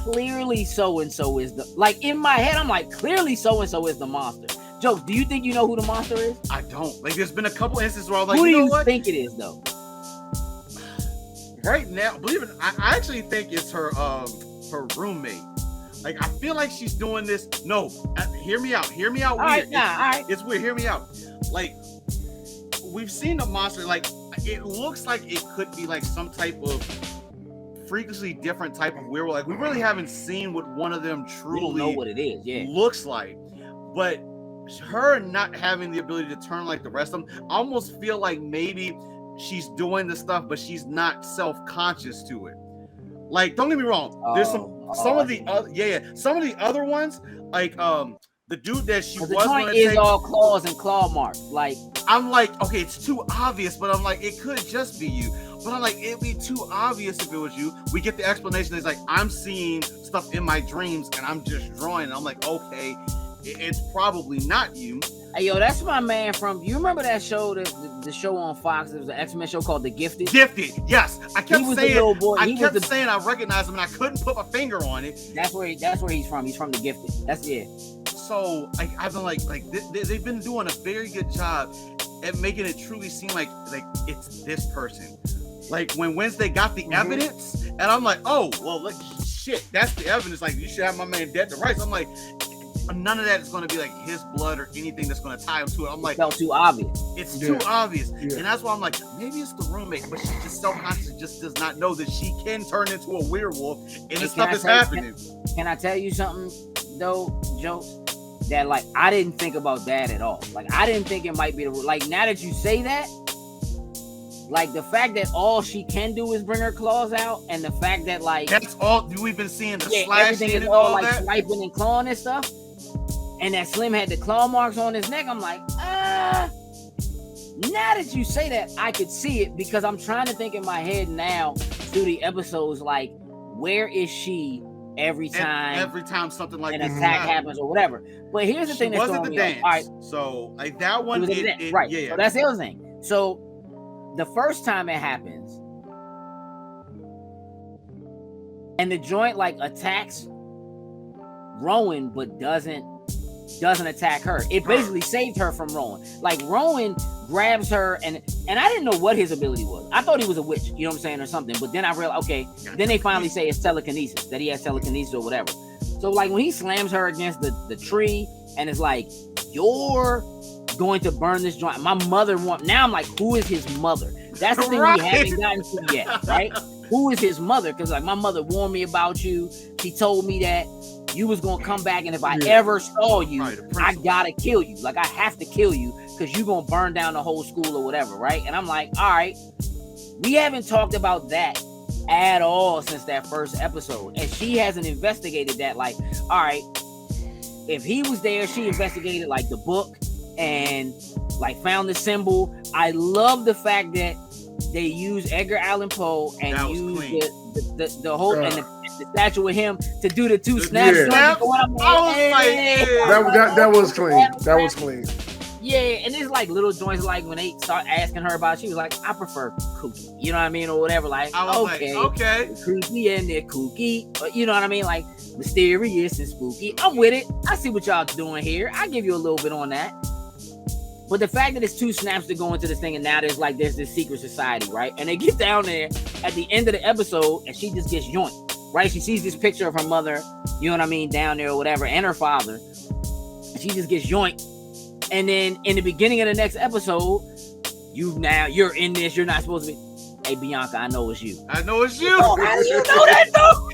clearly so-and-so is in my head, I'm like, clearly so-and-so is the monster. Jokes, do you think you know who the monster is? I don't. Like, there's been a couple instances where I'm like, who do you know you what? think it is, though? Right now, believe it, I actually think it's her roommate. Like, I feel like she's doing this. No, hear me out. All right, all right. It's weird. Hear me out. Like, we've seen the monster. Like, it looks like it could be like some type of freakishly different type of werewolf. Like, we really haven't seen what one of them truly We don't know what it is. Yeah, looks like. But her not having the ability to turn like the rest of them, I almost feel like maybe she's doing the stuff, but she's not self-conscious to it. Like, don't get me wrong. There's some of the other ones, like the dude that she was going to take all claws and claw marks. Like, I'm like, okay, it's too obvious, but I'm like, it could just be you. But I'm like, it'd be too obvious if it was you. We get the explanation. It's like, I'm seeing stuff in my dreams and I'm just drawing. And I'm like, okay, it's probably not you. Hey, yo, that's my man from. You remember that show, the show on Fox? It was an X-Men show called The Gifted. Gifted, yes. I kept saying, little boy. I kept saying I recognized him, and I couldn't put my finger on it. That's where he's from. He's from The Gifted. That's it. So I've been like they've been doing a very good job at making it truly seem like it's this person. Like when Wednesday got the evidence, and I'm like, oh well, look, shit, that's the evidence. Like, you should have my man dead to rights. I'm like, none of that is going to be like his blood or anything that's going to tie him to it. I'm like, it felt too obvious. It's too obvious. Yeah. And that's why I'm like, maybe it's the roommate, but she's just self-conscious, just does not know that she can turn into a werewolf and the stuff is happening. Can I tell you something though, Joe? That like, I didn't think about that at all. Like, I didn't think it might be like, now that you say that, like the fact that all she can do is bring her claws out, and the fact that like that's all we've been seeing, the slashing everything is and all all like that, swiping and clawing and stuff. And that Slim had the claw marks on his neck. I'm like, now that you say that, I could see it, because I'm trying to think in my head now through the episodes, like, where is she every time something like an attack happens or whatever. But here's the thing that's wasn't throwing the me dance. off. All right. So like that one, right? Yeah. So that's the other thing. So the first time it happens, and the joint like attacks Rowan, but doesn't attack her. It basically saved her from Rowan. Like, Rowan grabs her, and I didn't know what his ability was. I thought he was a witch, you know what I'm saying, or something. But then I realized, okay, then they finally say it's telekinesis, that he has telekinesis or whatever. So like when he slams her against the tree and it's like, you're going to burn this joint. My mother now I'm like, who is his mother? That's the thing we haven't gotten to yet, right? Who is his mother? Because like, my mother warned me about you. She told me that you was gonna come back, and if I ever saw you, I gotta kill you. Like, I have to kill you because you gonna burn down the whole school or whatever, right? And I'm like, all right, we haven't talked about that at all since that first episode, and she hasn't investigated that. Like, all right, if he was there, she investigated like the book and like found the symbol. I love the fact that they use Edgar Allan Poe and use the whole and the statue of him to do the two snaps. That was clean. That was clean. Yeah, and it's like little joints, like when they start asking her about it, she was like, I prefer kooky, you know what I mean, or whatever. Like, okay, kooky and they're kooky, you know what I mean, like mysterious and spooky. I'm with it. I see what y'all doing here. I give you a little bit on that. But the fact that it's two snaps to go into this thing, and now there's this secret society, right? And they get down there, at the end of the episode, and she just gets yoinked, right? She sees this picture of her mother, you know what I mean, down there or whatever, and her father, and she just gets yoinked. And then in the beginning of the next episode, you're in this, you're not supposed to be. Hey, Bianca, I know it's you. I know it's you. Oh, how do you know that, though?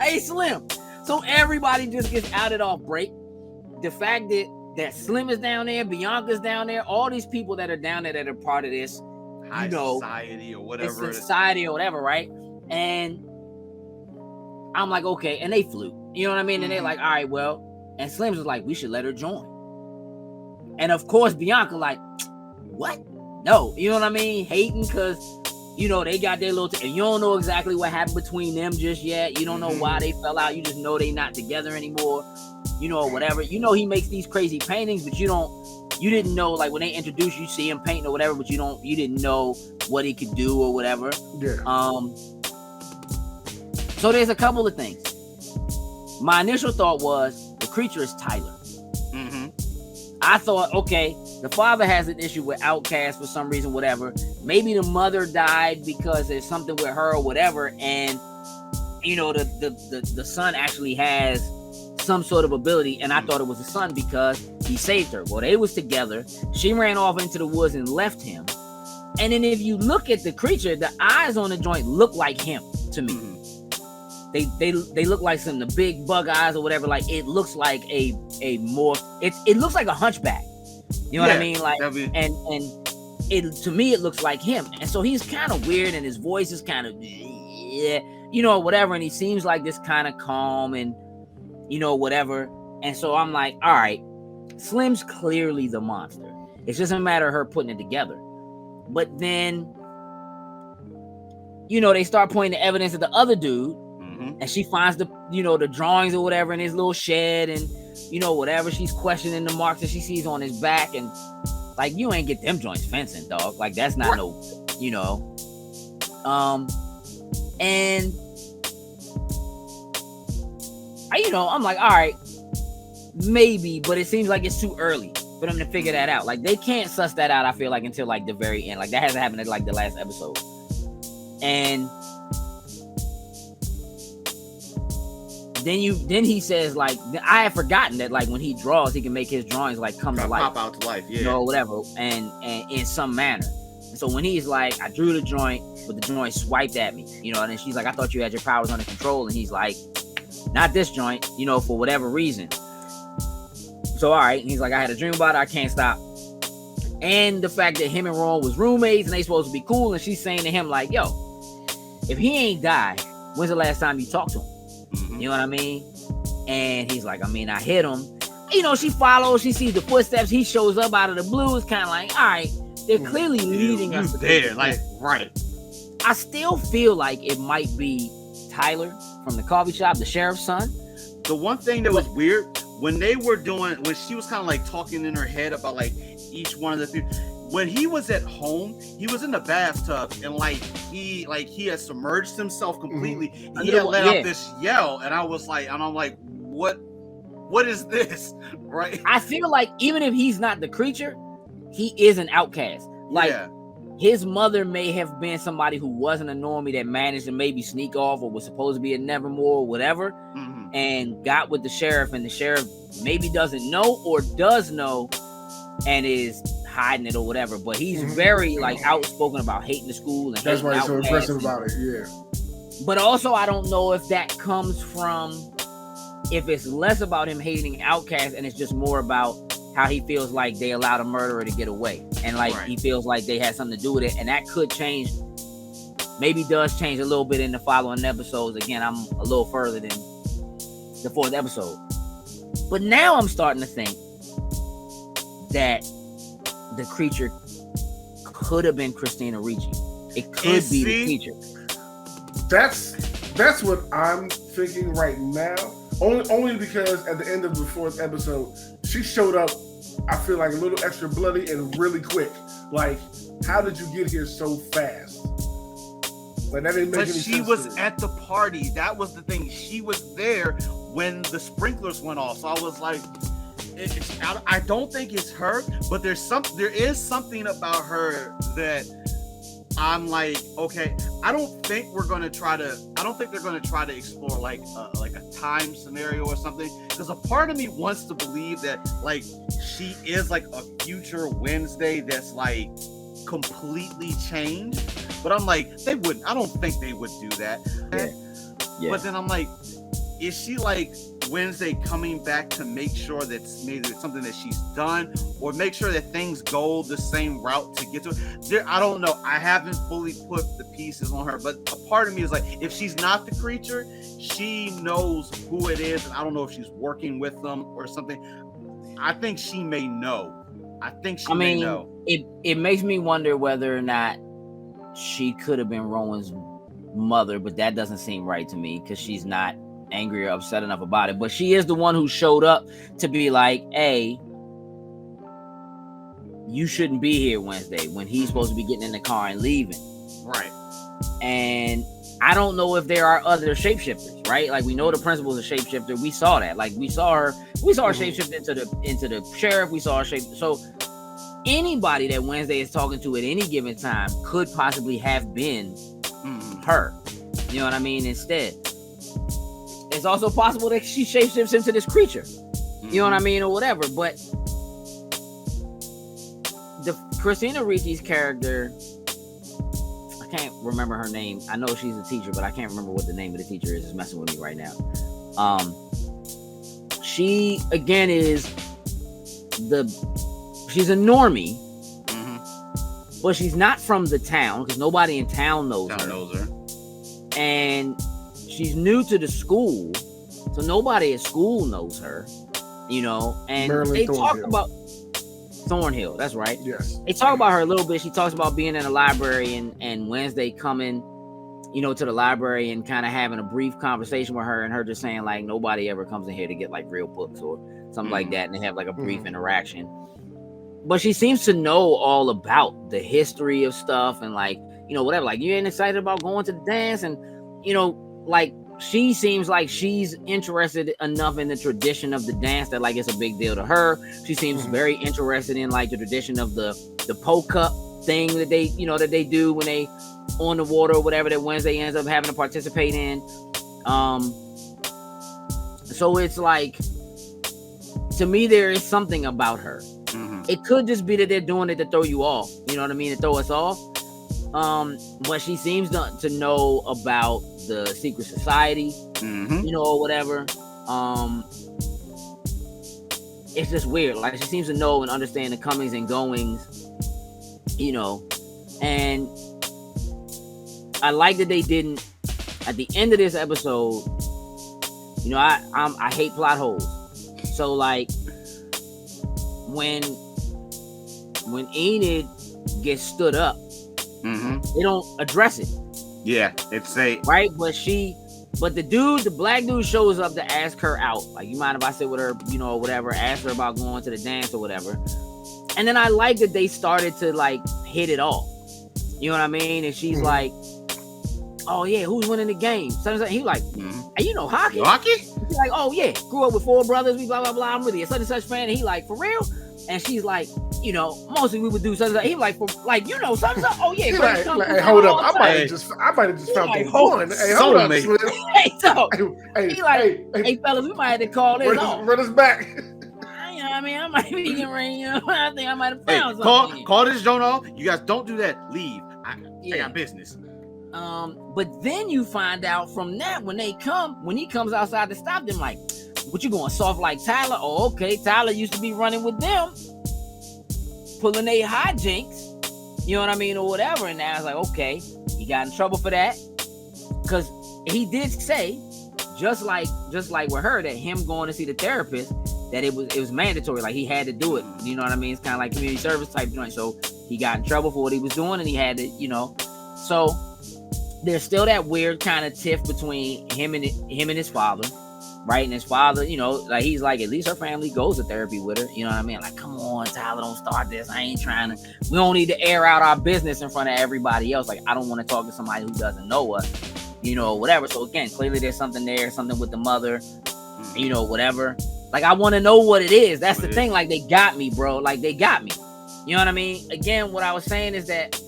Hey, Slim. So everybody just gets outed off break. The fact that Slim is down there, Bianca's down there, all these people that are down there that are part of this, high society or whatever. It's society or whatever, right? And I'm like, okay, and they flew. You know what I mean? And they're like, all right, well, and Slim's was like, we should let her join. And of course, Bianca like, what? No, you know what I mean? Hating because, you know, they got their little, and you don't know exactly what happened between them just yet. You don't know why they fell out. You just know they not together anymore, you know, or whatever. You know, he makes these crazy paintings, but you didn't know, like when they introduce you, see him painting or whatever, but you didn't know what he could do or whatever. Yeah. So there's a couple of things. My initial thought was the creature is Tyler. I thought, okay, the father has an issue with Outcast for some reason, whatever. Maybe the mother died because there's something with her or whatever, and you know the son actually has some sort of ability, and I thought it was the son because he saved her. Well, they was together. She ran off into the woods and left him. And then if you look at the creature, the eyes on the joint look like him to me. They look like the big bug eyes or whatever. Like it looks like a more it looks like a hunchback. You know what I mean? Like and it to me it looks like him. And so he's kind of weird and his voice is kind of you know whatever. And he seems like this kind of calm and you know whatever. And so I'm like, all right, Slim's clearly the monster. It's just a matter of her putting it together. But then you know they start pointing the evidence of the other dude. And she finds the drawings or whatever in his little shed and you know whatever. She's questioning the marks that she sees on his back and like you ain't get them joints fencing, dog. Like that's not no, you know. And I'm like, all right, maybe, but it seems like it's too early for them to figure that out. Like they can't suss that out. I feel like until like the very end. Like that hasn't happened at like the last episode. And then he says like I had forgotten that like when he draws he can make his drawings like come to life, pop out to life, yeah, you know, whatever, and in some manner. And so when he's like, I drew the joint, but the joint swiped at me, you know, and then she's like, I thought you had your powers under control, and he's like, not this joint, you know, for whatever reason. So all right, and he's like, I had a dream about it, I can't stop. And the fact that him and Ron was roommates and they supposed to be cool, and she's saying to him like, yo, if he ain't died, when's the last time you talked to him? You know what I mean? And he's like, I mean, I hit him. You know, she follows, she sees the footsteps, he shows up out of the blue. It's kind of like, all right, they're clearly leading us there, like, right. I still feel like it might be Tyler from the coffee shop, the sheriff's son. The one thing that was weird, when she was kind of like talking in her head about like each one of the people, when he was at home, he was in the bathtub and he had submerged himself completely. He had let out this yell, and I'm like, what is this? Right? I feel like even if he's not the creature, he is an outcast. Like his mother may have been somebody who wasn't a normie that managed to maybe sneak off or was supposed to be a Nevermore or whatever, and got with the sheriff, and the sheriff maybe doesn't know or does know and is hiding it or whatever, but he's very like outspoken about hating the school, and that's why he's so impressive about it. Yeah. But also I don't know if that comes from, if it's less about him hating Outcast and it's just more about how he feels like they allowed a murderer to get away, and like he feels like they had something to do with it, and that could change, maybe does change a little bit in the following episodes. Again, I'm a little further than the 4th episode, but now I'm starting to think that the creature could have been Christina Ricci. It could be the creature. That's what I'm thinking right now. Only because at the end of the 4th episode, she showed up, I feel like a little extra bloody and really quick. Like, how did you get here so fast? Like that didn't make any sense. But she was at the party. That was the thing. She was there when the sprinklers went off. So I was like, I don't think it's her, but there is something about her that I'm like, okay, I don't think they're gonna try to explore like a time scenario or something, because a part of me wants to believe that like she is like a future Wednesday that's like completely changed, but I'm like, I don't think they would do that. Yeah. But then I'm like, is she like Wednesday coming back to make sure that maybe it's something that she's done, or make sure that things go the same route to get to it? I don't know. I haven't fully put the pieces on her, but a part of me is like, if she's not the creature, she knows who it is, and I don't know if she's working with them or something. I think she may know. May know. It makes me wonder whether or not she could have been Rowan's mother, but that doesn't seem right to me because she's not angry or upset enough about it. But she is the one who showed up to be like, hey, you shouldn't be here Wednesday, when he's supposed to be getting in the car and leaving. Right. And I don't know if there are other shapeshifters, right? Like, we know the principal's a shapeshifter. We saw that. Like, we saw her shapeshift into the sheriff. We saw her shape. So anybody that Wednesday is talking to at any given time could possibly have been her. You know what I mean? Instead, it's also possible that she shapeshifts into this creature. You know what I mean? Or whatever. But the Christina Ricci's character, I can't remember her name. I know she's a teacher, but I can't remember what the name of the teacher is. It's messing with me right now. She again she's a normie, but she's not from the town because nobody in town knows her. And she's new to the school, so nobody at school knows her, you know. And Marilyn they Thornhill. talk about Thornhill, that's right. Yes. They talk about her a little bit. She talks about being in the library and Wednesday coming, you know, to the library and kind of having a brief conversation with her, and her just saying like, nobody ever comes in here to get like real books or something like that, and they have like a brief interaction. But she seems to know all about the history of stuff and like, you know, whatever. Like, you ain't excited about going to the dance, and you know, like, she seems like she's interested enough in the tradition of the dance that like it's a big deal to her. She seems very interested in like the tradition of the po-cup thing that they, you know, that they do when they on the water or whatever, that Wednesday ends up having to participate in. So it's like, to me, there is something about her. It could just be that they're doing it to throw you off, you know what I mean, to throw us off. But she seems to know about the secret society, you know, or whatever. It's just weird. Like, she seems to know and understand the comings and goings, you know. And I like that they didn't, at the end of this episode, you know, I hate plot holes. So like, when Enid gets stood up, they don't address it. Yeah, it's a right, but the black dude shows up to ask her out. Like, you mind if I sit with her, you know, or whatever, ask her about going to the dance or whatever. And then I like that they started to like hit it off. You know what I mean? And she's like, oh yeah, who's winning the game? So he like, hey, you know hockey? She's like, oh yeah, grew up with 4 brothers, we blah blah blah, I'm really a such and such fan. And he like, for real? And she's like, you know, mostly we would do something. He like, for like, you know, something. Oh yeah, like, hey, hold up, I might have just found the one. Hey, hold up, Slim. Hey, fellas, we might have to call this off. Run us back. You know what I mean? I might be getting ready. You know, I think I might have found something. Call this joint off. You guys don't do that. Leave. I got business. But then you find out from that when he comes outside to stop them, like, what, you going soft like Tyler? Oh, okay. Tyler used to be running with them, pulling their hijinks, you know what I mean, or whatever. And now it's like, okay, he got in trouble for that, because he did say, just like with her, that him going to see the therapist, that it was mandatory, like he had to do it. You know what I mean? It's kind of like community service type joint. So he got in trouble for what he was doing, and he had to, you know. So there's still that weird kind of tiff between him and his father. Right, and his father, you know, like, he's like, at least her family goes to therapy with her. You know what I mean? Like, come on, Tyler, don't start this. I ain't trying to. We don't need to air out our business in front of everybody else. Like, I don't want to talk to somebody who doesn't know us, you know, whatever. So again, clearly there's something there, something with the mother, you know, whatever. Like, I want to know what it is. That's the thing. Like, they got me, bro. Like, they got me. You know what I mean? Again, what I was saying is that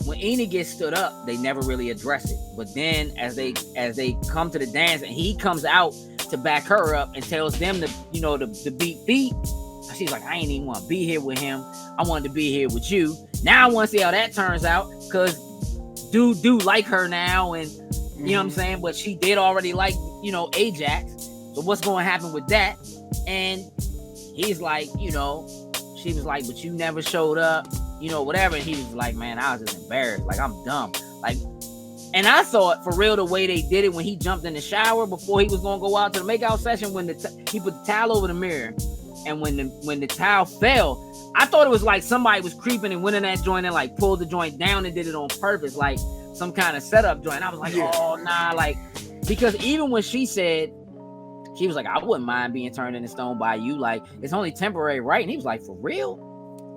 when Enid gets stood up, they never really address it. But then as they come to the dance and he comes out to back her up and tells them to beat feet, she's like, I ain't even want to be here with him. I wanted to be here with you. Now I want to see how that turns out, because dude like her now, and you know what I'm saying? But she did already like, Ajax. So what's going to happen with that? And he's like, she was like, but you never showed up, whatever. And he was like, man, I was just embarrassed. Like, I'm dumb. Like, and I thought for real the way they did it when he jumped in the shower before he was going to go out to the makeout session, when he put the towel over the mirror, and when the towel fell, I thought it was like somebody was creeping and went in that joint and like pulled the joint down and did it on purpose, like some kind of setup joint. I was like, oh nah, like, because even when she said, she was like, I wouldn't mind being turned into stone by you, like it's only temporary, right? And he was like, for real?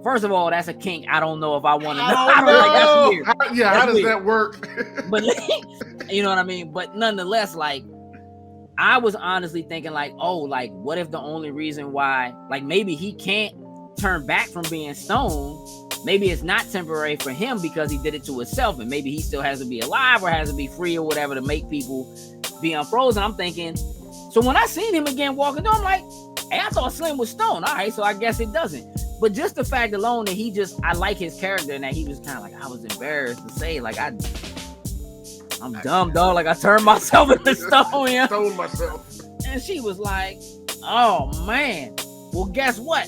First of all, that's a kink I don't know if I want to know. Like, that's weird. How does that work? But you know what I mean? But nonetheless, like, I was honestly thinking like, oh, like, what if the only reason why, like, maybe he can't turn back from being stoned, maybe it's not temporary for him because he did it to himself, and maybe he still has to be alive or has to be free or whatever to make people be unfrozen. I'm thinking, so when I seen him again walking down, I'm like, hey, I thought Slim was stoned. All right, so I guess it doesn't. But just the fact alone that I like his character, and that he was kind of like, I was embarrassed to say, like, I'm dumb, dog. Like, I turned myself into stone. Yeah. Stoned myself. And she was like, oh, man. Well, guess what?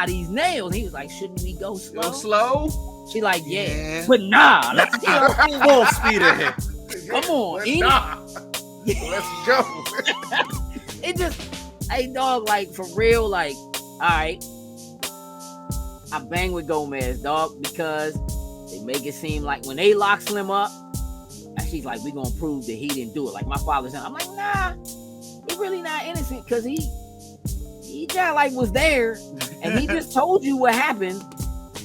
These nails. He was like, shouldn't we go slow? Go slow? She like, yeah. But nah. Let's go. Full speed ahead. Come on, Enid. Let's go. It just, hey, dog, like, for real, like, all right. I bang with Gomez, dog, because they make it seem like when they lock Slim up, and she's like, we gonna prove that he didn't do it. Like my father said, I'm like, nah, he really not innocent, because he just like was there, and he just told you what happened.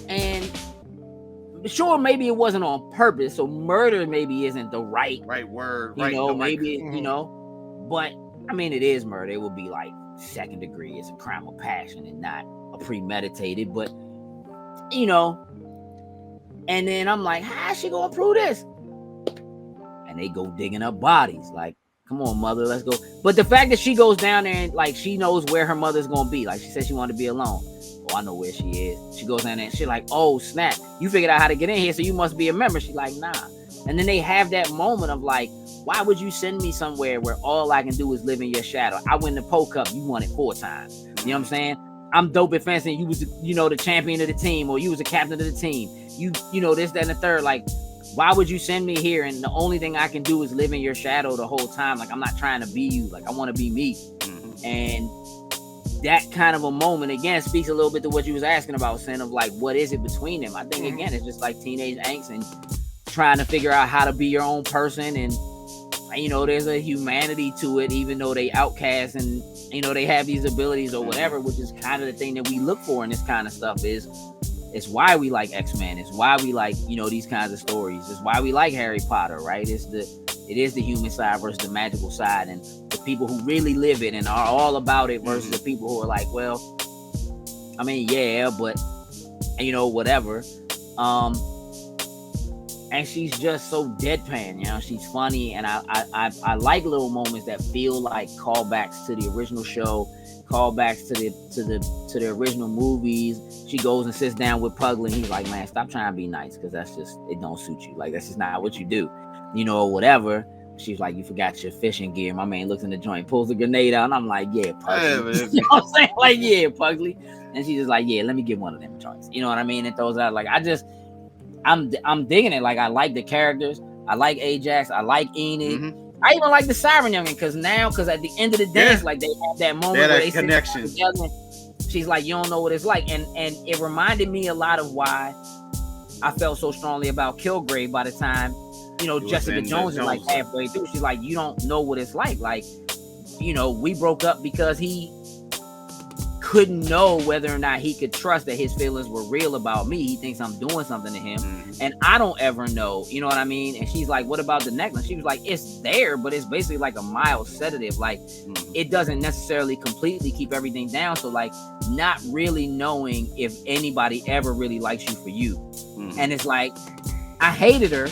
And sure, maybe it wasn't on purpose, so murder maybe isn't the right word, maybe but I mean, it is murder. It would be like second degree. It's a crime of passion and not a premeditated, but and then I'm like, how's she gonna prove this? And they go digging up bodies. Like, come on, mother, let's go. But the fact that she goes down there and like she knows where her mother's gonna be, like she said she wanted to be alone. Oh, I know where she is. She goes down there and she's like, oh snap, you figured out how to get in here, so you must be a member. She's like, nah. And then they have that moment of like, why would you send me somewhere where all I can do is live in your shadow? I win the Poe Cup, you won it 4 times. You know what I'm saying? I'm dope at fencing. You was, the champion of the team, or you was the captain of the team. You this, that, and the third. Like, why would you send me here? And the only thing I can do is live in your shadow the whole time. Like, I'm not trying to be you. Like, I want to be me. Mm-hmm. And that kind of a moment, again, speaks a little bit to what you was asking about, Sin, of like, what is it between them? I think, again, it's just like teenage angst and trying to figure out how to be your own person. And, there's a humanity to it, even though they outcast and, they have these abilities or whatever, which is kind of the thing that we look for in this kind of stuff. It's why we like X-Men. It's why we like, these kinds of stories. It's why we like Harry Potter, right? It is the human side versus the magical side, and the people who really live it and are all about it versus the people who are like, well, I mean, yeah, but whatever. And she's just so deadpan, she's funny, and I like little moments that feel like callbacks to the original show, callbacks to the original movies. She goes and sits down with Pugly, and he's like, man, stop trying to be nice, because that's just, it don't suit you. Like, that's just not what you do, or whatever. She's like, you forgot your fishing gear. My man looks in the joint, pulls the grenade out, and I'm like, yeah, Pugly. You know what I'm saying? Like, yeah, Pugly. And she's just like, yeah, let me get one of them joints. You know what I mean? And throws out, like, I'm digging it. Like, I like the characters. I like Ajax. I like Enid. Mm-hmm. I even like the Siren Youngin, because at the end of the dance, like, they have that moment where they connection. She's like, you don't know what it's like. And it reminded me a lot of why I felt so strongly about Kilgrave by the time, Jessica Jones is like halfway through. She's like, you don't know what it's like. Like, we broke up because he couldn't know whether or not he could trust that his feelings were real about me. He thinks I'm doing something to him, and I don't ever know. You know what I mean? And she's like, what about the necklace? She was like, it's there, but it's basically like a mild sedative. Like, it doesn't necessarily completely keep everything down. So, like, not really knowing if anybody ever really likes you for you. And it's like, I hated her,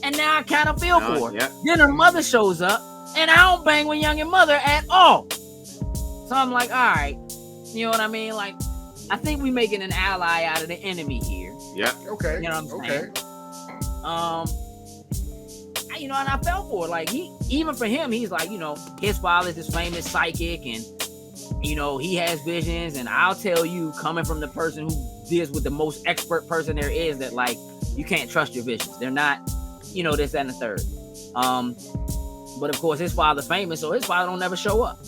and now I kind of feel for her. Yep. Then her mother shows up, and I don't bang with youngin' mother at all. So I'm like, all right, you know what I mean? Like, I think we making an ally out of the enemy here. Yeah. Okay. You know what I'm saying? Okay. And I fell for it. Like, even for him, he's like, his father's this famous psychic, and he has visions. And I'll tell you, coming from the person who deals with the most expert person there is, that like you can't trust your visions. They're not, this, that, and the third. But of course, his father's famous, so his father don't never show up.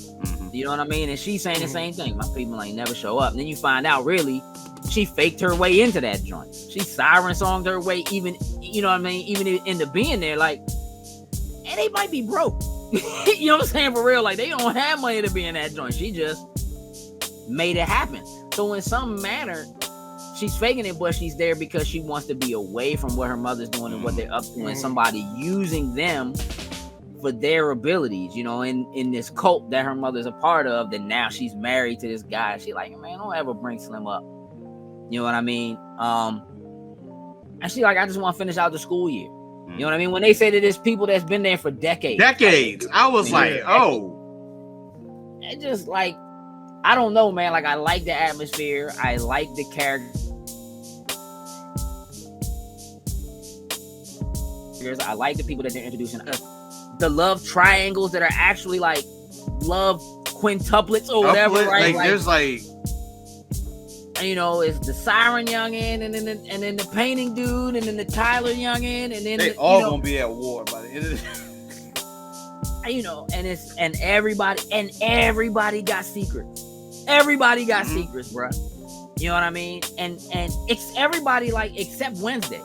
You know what I mean? And she's saying the same thing. My people ain't never show up. And then you find out, really, she faked her way into that joint. She siren songed her way, even, even into being there. Like, and they might be broke. You know what I'm saying? For real. Like, they don't have money to be in that joint. She just made it happen. So in some manner, she's faking it, but she's there because she wants to be away from what her mother's doing and what they're up to, and somebody using them for their abilities, in this cult that her mother's a part of, that now she's married to this guy. She like, man, don't ever bring Slim up. You know what I mean? And she like, I just want to finish out the school year. You know what I mean? When they say that there's people that's been there for decades. I was like, oh. It just like, I don't know, man. Like, I like the atmosphere. I like the characters. I like the people that they're introducing. The love triangles that are actually like love quintuplets or whatever, right? Like, there's like, it's the Siren youngin, and then the painting dude, and then the Tyler youngin, and then they all gonna be at war by the end of the and everybody got secrets. Everybody got secrets, bro. You know what I mean? And it's everybody, like, except Wednesday.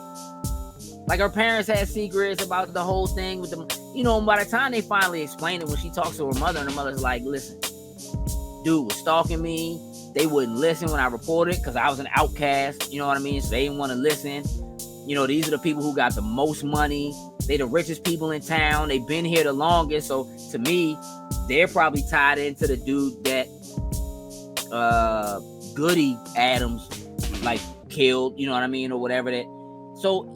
Like, her parents had secrets about the whole thing with them. And by the time they finally explain it, when she talks to her mother, and her mother's like, listen, dude was stalking me. They wouldn't listen when I reported because I was an outcast. You know what I mean? So they didn't want to listen. These are the people who got the most money. They the richest people in town. They've been here the longest. So to me, they're probably tied into the dude that Goody Adams like killed, you know what I mean, or whatever that. So,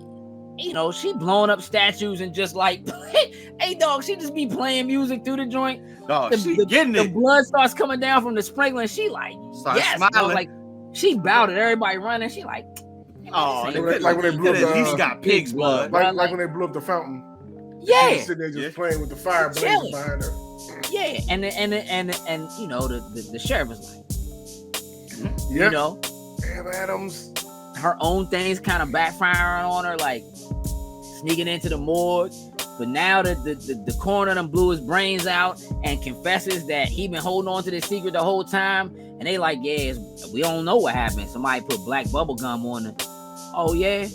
she blowing up statues and just like, hey dog, she just be playing music through the joint. Oh, she getting it. The blood starts coming down from the sprinkler, and she like, yes, smiling. Like, she bowed it. Everybody running. She like, like when they blew up at least got pig's blood. Like when they blew up the fountain. Yeah, sitting there just playing with the fire blazing behind her. Yeah, and the sheriff was like, Damn Adams. Her own things kind of backfiring on her, like sneaking into the morgue. But now the coroner done blew his brains out and confesses that he been holding on to this secret the whole time. And they like, yeah, we don't know what happened. Somebody put black bubble gum on it. Oh yeah.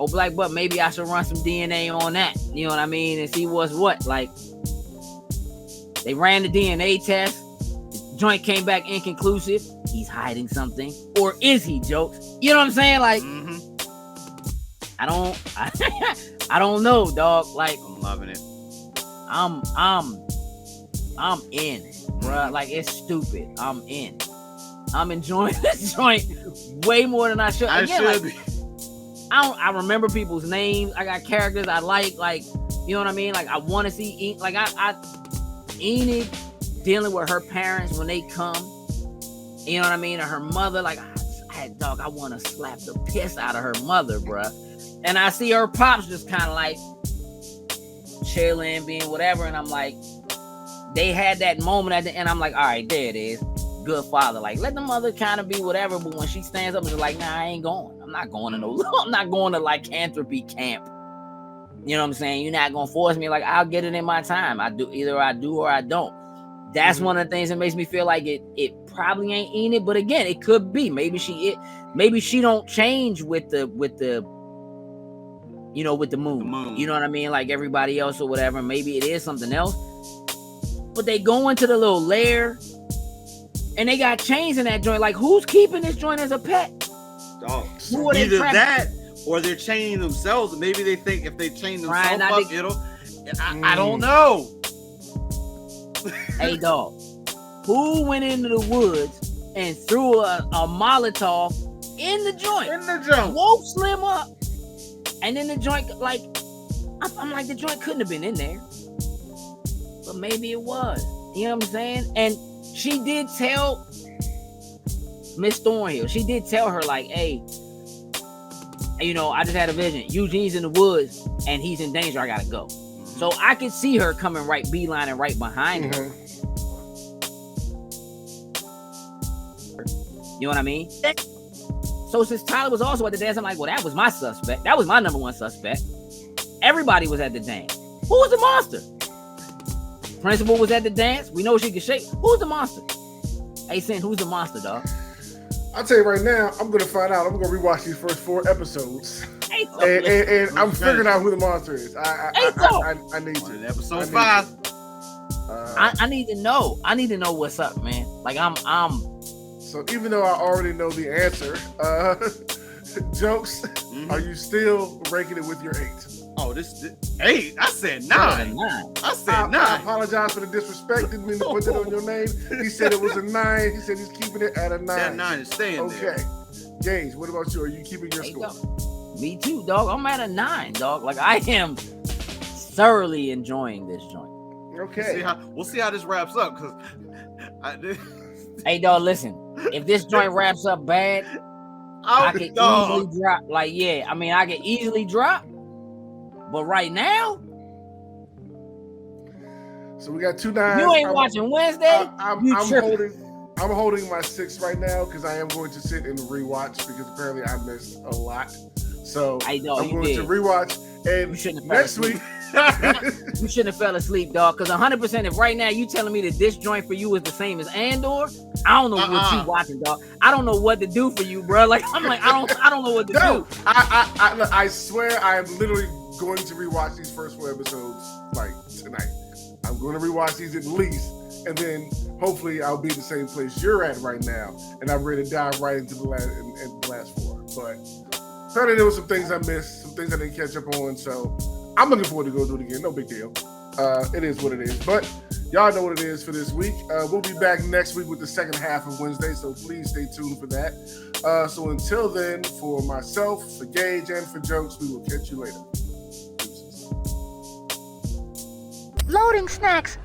Oh, black butt. Maybe I should run some DNA on that. You know what I mean? And see what's what. Like, they ran the DNA test. The joint came back inconclusive. He's hiding something, or is he, Jokes? You know what I'm saying? Like, I don't know, dog. Like, I'm loving it. I'm in, bruh. Like, it's stupid. I'm in. I'm enjoying this joint way more than I should. I remember people's names. I got characters I like, you know what I mean? Like, I want to see, like, Enid dealing with her parents when they come, you know what I mean? Or her mother, like, I want to slap the piss out of her mother, bruh. And I see her pops just kind of like chilling, being whatever. And I'm like, they had that moment at the end. I'm like, all right, there it is. Good father. Like, let the mother kind of be whatever. But when she stands up and is like, nah, I ain't going. I'm not going to lycanthropy camp. You know what I'm saying? You're not going to force me. Like, I'll get it in my time. Either I do or I don't. That's one of the things that makes me feel like it probably ain't Enid. But again, it could be. Maybe she don't change with the you know, with the moon. You know what I mean? Like everybody else or whatever. Maybe it is something else. But they go into the little lair and they got chains in that joint. Like, who's keeping this joint as a pet? Dogs. Either that or they're chaining themselves. Maybe they think if they chain themselves up, it'll... I don't know. Hey, dog. Who went into the woods and threw a Molotov in the joint? In the joint. Woke Slim up. And then the joint, like, I'm like, the joint couldn't have been in there. But maybe it was. You know what I'm saying? And she did tell Miss Thornhill, she did tell her, like, hey, you know, I just had a vision. Eugene's in the woods and he's in danger. I gotta go. So I could see her coming beeline and right behind her. You know what I mean? So since Tyler was also at the dance, I'm like, well, that was my suspect. That was my number one suspect. Everybody was at the dance. Who was the monster? Principal was at the dance. We know she could shake. Who's the monster? Hey, Sin, who's the monster, dog? I'll tell you right now, I'm going to find out. I'm going to rewatch these first 4 episodes. Hey, and I'm figuring out who the monster is. I need to. In episode 5. I need to know. I need to know what's up, man. Like, I'm So even though I already know the answer, Jokes, are you still ranking it with your 8? Oh, this 8. I said 9. I said 9. I apologize for the disrespect. Didn't mean to put that on your name. He said it was a 9. He said he's keeping it at a 9. That 9 is staying there. Okay. Gage, what about you? Are you keeping your score? Me too, dog. I'm at a 9, dog. Like, I am thoroughly enjoying this joint. Okay. We'll see how this wraps up. Cause hey, dog, listen. If this joint wraps up bad, I can easily drop. Like, yeah, I mean, I can easily drop. But right now, so we got 2 9s. You ain't watching Wednesday. I'm holding my 6 right now because I am going to sit and rewatch because apparently I missed a lot. So I'm going to rewatch. And next week, you shouldn't have fell asleep, dog. Because 100%, if right now you telling me that this joint for you is the same as Andor, I don't know what you watching, dog. I don't know what to do for you, bro. Like, I'm like, I don't know what to do. I swear I am literally going to rewatch these first 4 episodes like tonight. I'm going to rewatch these at least, and then hopefully I'll be in the same place you're at right now, and I'm ready to dive right into the last 4. But apparently there were some things I missed, some things I didn't catch up on, so I'm looking forward to go do it again. No big deal. It is what it is. But y'all know what it is for this week. We'll be back next week with the second half of Wednesday, so please stay tuned for that. So until then, for myself, for Gage, and for Jokes, we will catch you later. Loading snacks.